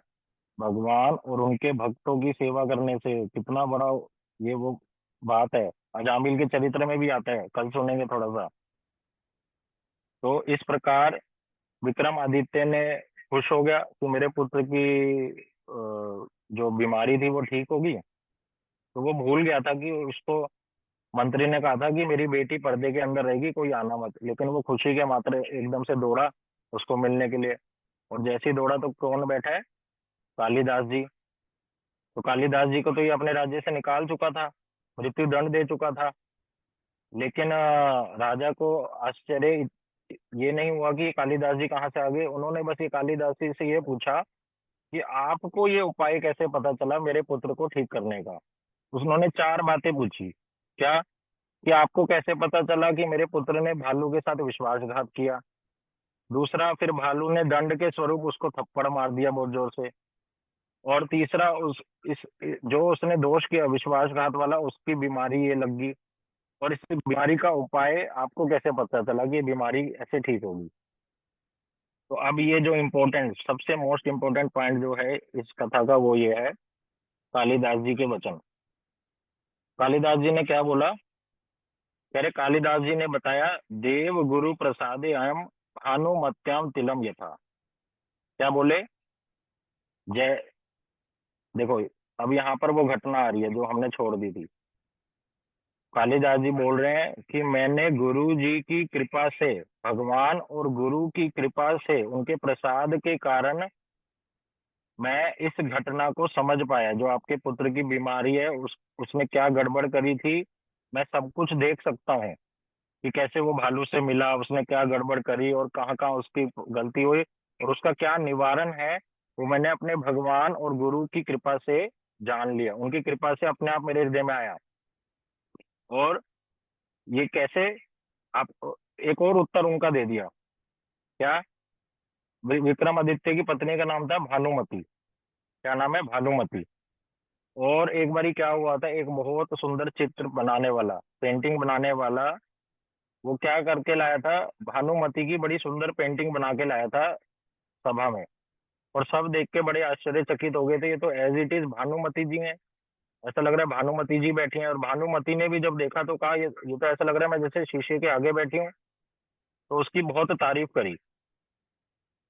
Speaker 3: भगवान और उनके भक्तों की सेवा करने से। कितना बड़ा ये वो बात है, अजामिल के चरित्र में भी आता है, कल सुनेंगे थोड़ा सा। तो इस प्रकार विक्रमादित्य ने खुश हो गया कि मेरे पुत्र की जो बीमारी थी वो ठीक होगी। तो वो भूल गया था कि उसको मंत्री ने कहा था कि मेरी बेटी पर्दे के अंदर रहेगी, कोई आना मत। लेकिन वो खुशी के मात्रे एकदम से दौड़ा उसको मिलने के लिए। और जैसे ही दौड़ा तो कौन बैठा है? कालिदास जी। तो कालिदास जी को तो ये अपने राज्य से निकाल चुका था, मृत्यु दंड दे चुका था। लेकिन राजा को आश्चर्य ये नहीं हुआ कि कालिदास जी कहाँ से आ गए। उन्होंने बस ये कालिदास जी से ये पूछा कि आपको ये उपाय कैसे पता चला मेरे पुत्र को ठीक करने का। उन्होंने चार बातें पूछी। क्या? कि आपको कैसे पता चला कि मेरे पुत्र ने भालू के साथ विश्वासघात किया? दूसरा, फिर भालू ने दंड के स्वरूप उसको थप्पड़ मार दिया बहुत जोर से। और तीसरा, उस इस जो उसने दोष किया विश्वासघात वाला, उसकी बीमारी ये लग गई। और इस बीमारी का उपाय आपको कैसे पता चला कि ये बीमारी ऐसे ठीक होगी? तो अब ये जो इम्पोर्टेंट, सबसे मोस्ट इम्पोर्टेंट पॉइंट जो है इस कथा का, वो ये है कालिदास जी के वचन। कालिदास जी ने क्या बोला? कह रहे कालिदास जी ने बताया, देव गुरु प्रसादे अयम भानुमत्याम तिलम यथा। क्या बोले? जय, देखो अब यहाँ पर वो घटना आ रही है जो हमने छोड़ दी थी। कालिदास जी बोल रहे हैं कि मैंने गुरु जी की कृपा से, भगवान और गुरु की कृपा से, उनके प्रसाद के कारण मैं इस घटना को समझ पाया। जो आपके पुत्र की बीमारी है, उसने क्या गड़बड़ करी थी, मैं सब कुछ देख सकता हूँ कि कैसे वो भालू से मिला, उसने क्या गड़बड़ करी और कहाँ कहाँ उसकी गलती हुई और उसका क्या निवारण है, वो मैंने अपने भगवान और गुरु की कृपा से जान लिया। उनकी कृपा से अपने आप मेरे हृदय में आया। और ये कैसे? आप एक और उत्तर उनका दे दिया। क्या? विक्रमादित्य की पत्नी का नाम था भानुमति। क्या नाम है? भानुमति। और एक बारी क्या हुआ था, एक बहुत सुंदर चित्र बनाने वाला, पेंटिंग बनाने वाला, वो क्या करके लाया था, भानुमति की बड़ी सुंदर पेंटिंग बना के लाया था सभा में। और सब देख के बड़े आश्चर्यचकित हो गए थे, ये तो एज इट इज भानुमति जी हैं। ऐसा लग रहा है भानुमति जी बैठी हैं। और भानुमति ने भी जब देखा तो कहा, ये तो ऐसा लग रहा है मैं जैसे शीशे के आगे बैठी हूँ। तो उसकी बहुत तारीफ करी।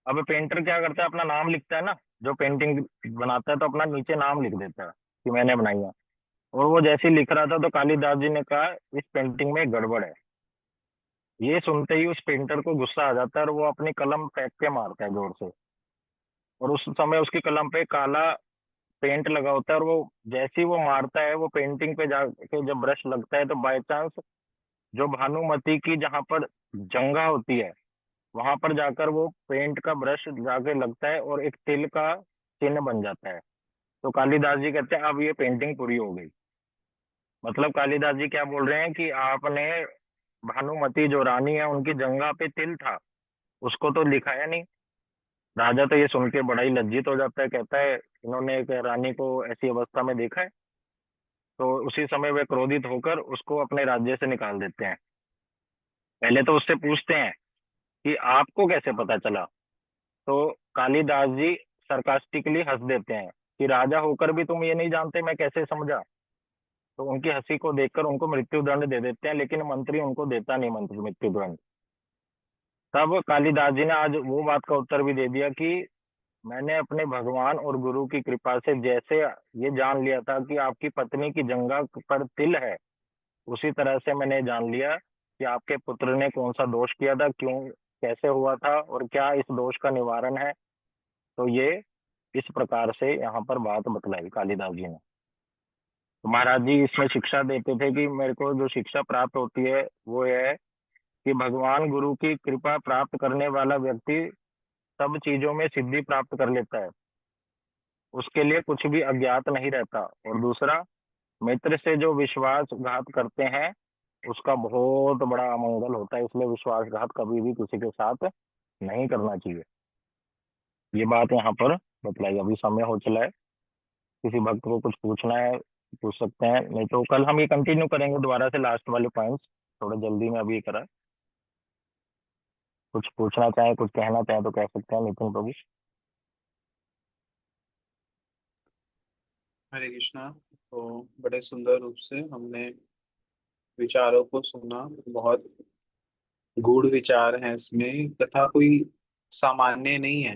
Speaker 3: अब पेंटर क्या करता है, अपना नाम लिखता है ना, जो पेंटिंग बनाता है तो अपना नीचे नाम लिख देता है कि मैंने बनाई है। और वो जैसे ही लिख रहा था तो कालिदास जी ने कहा, इस पेंटिंग में गड़बड़ है। ये सुनते ही उस पेंटर को गुस्सा आ जाता है और वो अपनी कलम फेंक के मारता है जोर से। और उस समय उसकी कलम पे काला पेंट लगा होता है। और वो जैसे ही वो मारता है, वो पेंटिंग पे जाके जब ब्रश लगता है तो बाय चांस जो भानुमति की जहाँ पर जंगा होती है, वहां पर जाकर वो पेंट का ब्रश जाके लगता है और एक तिल का चिन्ह बन जाता है। तो कालिदास जी कहते हैं अब ये पेंटिंग पूरी हो गई। मतलब कालिदास जी क्या बोल रहे हैं कि आपने भानुमति जो रानी है, उनकी जंगा पे तिल था, उसको तो दिखाया नहीं। राजा तो ये सुन के बड़ा ही लज्जित हो जाता है, कहता है इन्होंने एक रानी को ऐसी अवस्था में देखा है। तो उसी समय वे क्रोधित होकर उसको अपने राज्य से निकाल देते हैं। पहले तो उससे पूछते हैं कि आपको कैसे पता चला। तो कालिदास जी सरकास्टिकली हंस देते हैं कि राजा होकर भी तुम ये नहीं जानते, मैं कैसे समझा। तो उनकी हंसी को देखकर उनको मृत्यु दंड दे देते हैं, लेकिन मंत्री उनको देता नहीं मंत्री मृत्यु दंड। तब कालिदास जी ने आज वो बात का उत्तर भी दे दिया कि मैंने अपने भगवान और गुरु की कृपा से जैसे ये जान लिया था कि आपकी पत्नी की जंघा पर तिल है, उसी तरह से मैंने जान लिया कि आपके पुत्र ने कौन सा दोष किया था, क्यों, कैसे हुआ था और क्या इस दोष का निवारण है। तो ये इस प्रकार से यहाँ पर बात बतलाई कालिदास जी ने। तो महाराज जी इसमें शिक्षा देते थे कि मेरे को जो शिक्षा प्राप्त होती है वो ये है कि भगवान गुरु की कृपा प्राप्त करने वाला व्यक्ति सब चीजों में सिद्धि प्राप्त कर लेता है, उसके लिए कुछ भी अज्ञात नहीं रहता। और दूसरा, मित्र से जो विश्वासघात करते हैं उसका बहुत बड़ा अमंगल होता है, इसलिए विश्वासघात कभी भी किसी के साथ नहीं करना चाहिए। ये बात यहाँ पर बतलाई। अभी समय हो चला है, किसी भक्त को कुछ पूछना है पूछ सकते हैं, नहीं तो कल हम ये कंटिन्यू करेंगे दोबारा से लास्ट वाले पॉइंट्स। थोड़ा जल्दी में अभी करा, कुछ पूछना चाहे कुछ कहना चाहे तो कह सकते हैं नितिन प्रभु।
Speaker 2: हरे कृष्णा। तो बड़े सुंदर रूप से हमने विचारों को सुना। बहुत गूढ़ विचार हैं इसमें, तथा कोई सामान्य नहीं है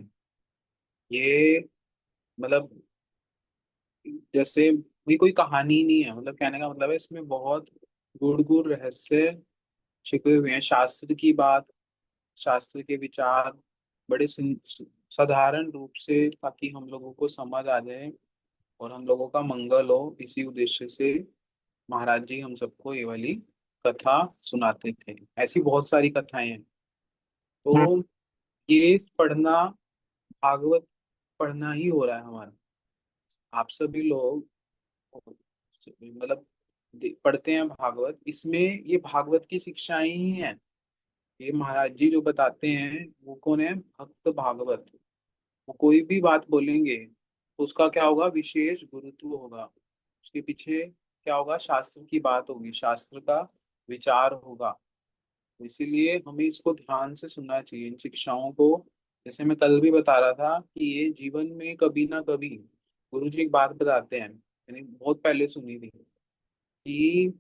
Speaker 2: ये। मतलब जैसे भी कोई कहानी नहीं है, मतलब कहने का मतलब है इसमें बहुत गूढ़ गूढ़ रहस्य छिपे हुए हैं। शास्त्र की बात, शास्त्र के विचार बड़े साधारण रूप से, ताकि हम लोगों को समझ आ जाए और हम लोगों का मंगल हो, इसी उद्देश्य से महाराज जी हम सबको ये वाली कथा सुनाते थे। ऐसी बहुत सारी कथाएं हैं। तो ये पढ़ना, भागवत पढ़ना ही हो रहा है हमारा। आप सभी लोग मतलब पढ़ते हैं भागवत, इसमें ये भागवत की शिक्षाएं ही हैं। ये महाराज जी जो बताते हैं वो कौन है? भक्त भागवत। वो कोई भी बात बोलेंगे तो उसका क्या होगा? विशेष गुरुत्व होगा। उसके पीछे क्या होगा? शास्त्र की बात होगी, शास्त्र का विचार होगा। तो इसीलिए हमें इसको ध्यान से सुनना चाहिए, इन शिक्षाओं को। जैसे मैं कल भी बता रहा था कि ये जीवन में कभी ना कभी, गुरु जी एक बात बताते हैं, मैंने बहुत पहले सुनी थी, कि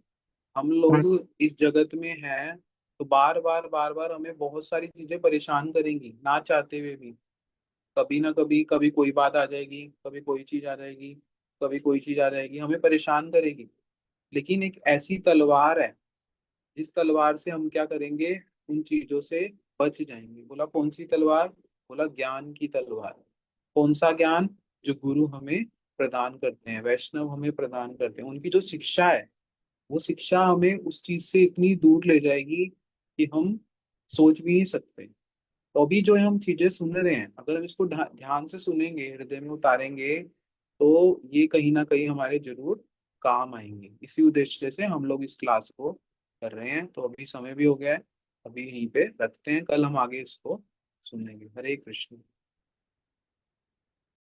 Speaker 2: हम लोग इस जगत में हैं तो बार बार हमें बहुत सारी चीजें परेशान करेंगी, ना चाहते हुए भी। कभी ना कभी, कभी कोई बात आ जाएगी, कभी कोई चीज आ जाएगी, कभी कोई चीज आ जाएगी, हमें परेशान करेगी। लेकिन एक ऐसी तलवार है जिस तलवार से हम क्या करेंगे? उन चीजों से बच जाएंगे। बोला कौन सी तलवार? बोला ज्ञान की तलवार। कौन सा ज्ञान? जो गुरु हमें प्रदान करते हैं, वैष्णव हमें प्रदान करते हैं, उनकी जो शिक्षा है, वो शिक्षा हमें उस चीज से इतनी दूर ले जाएगी कि हम सोच भी नहीं सकते। तो अभी जो हम चीजें सुन रहे हैं, अगर हम इसको ध्यान से सुनेंगे, हृदय में उतारेंगे, तो ये कहीं ना कहीं हमारे जरूर काम आएंगे। इसी उद्देश्य से हम लोग इस क्लास को कर रहे हैं। तो अभी समय भी हो गया है, अभी यहीं पे रखते हैं, कल हम आगे इसको सुनेंगे। हरे कृष्ण।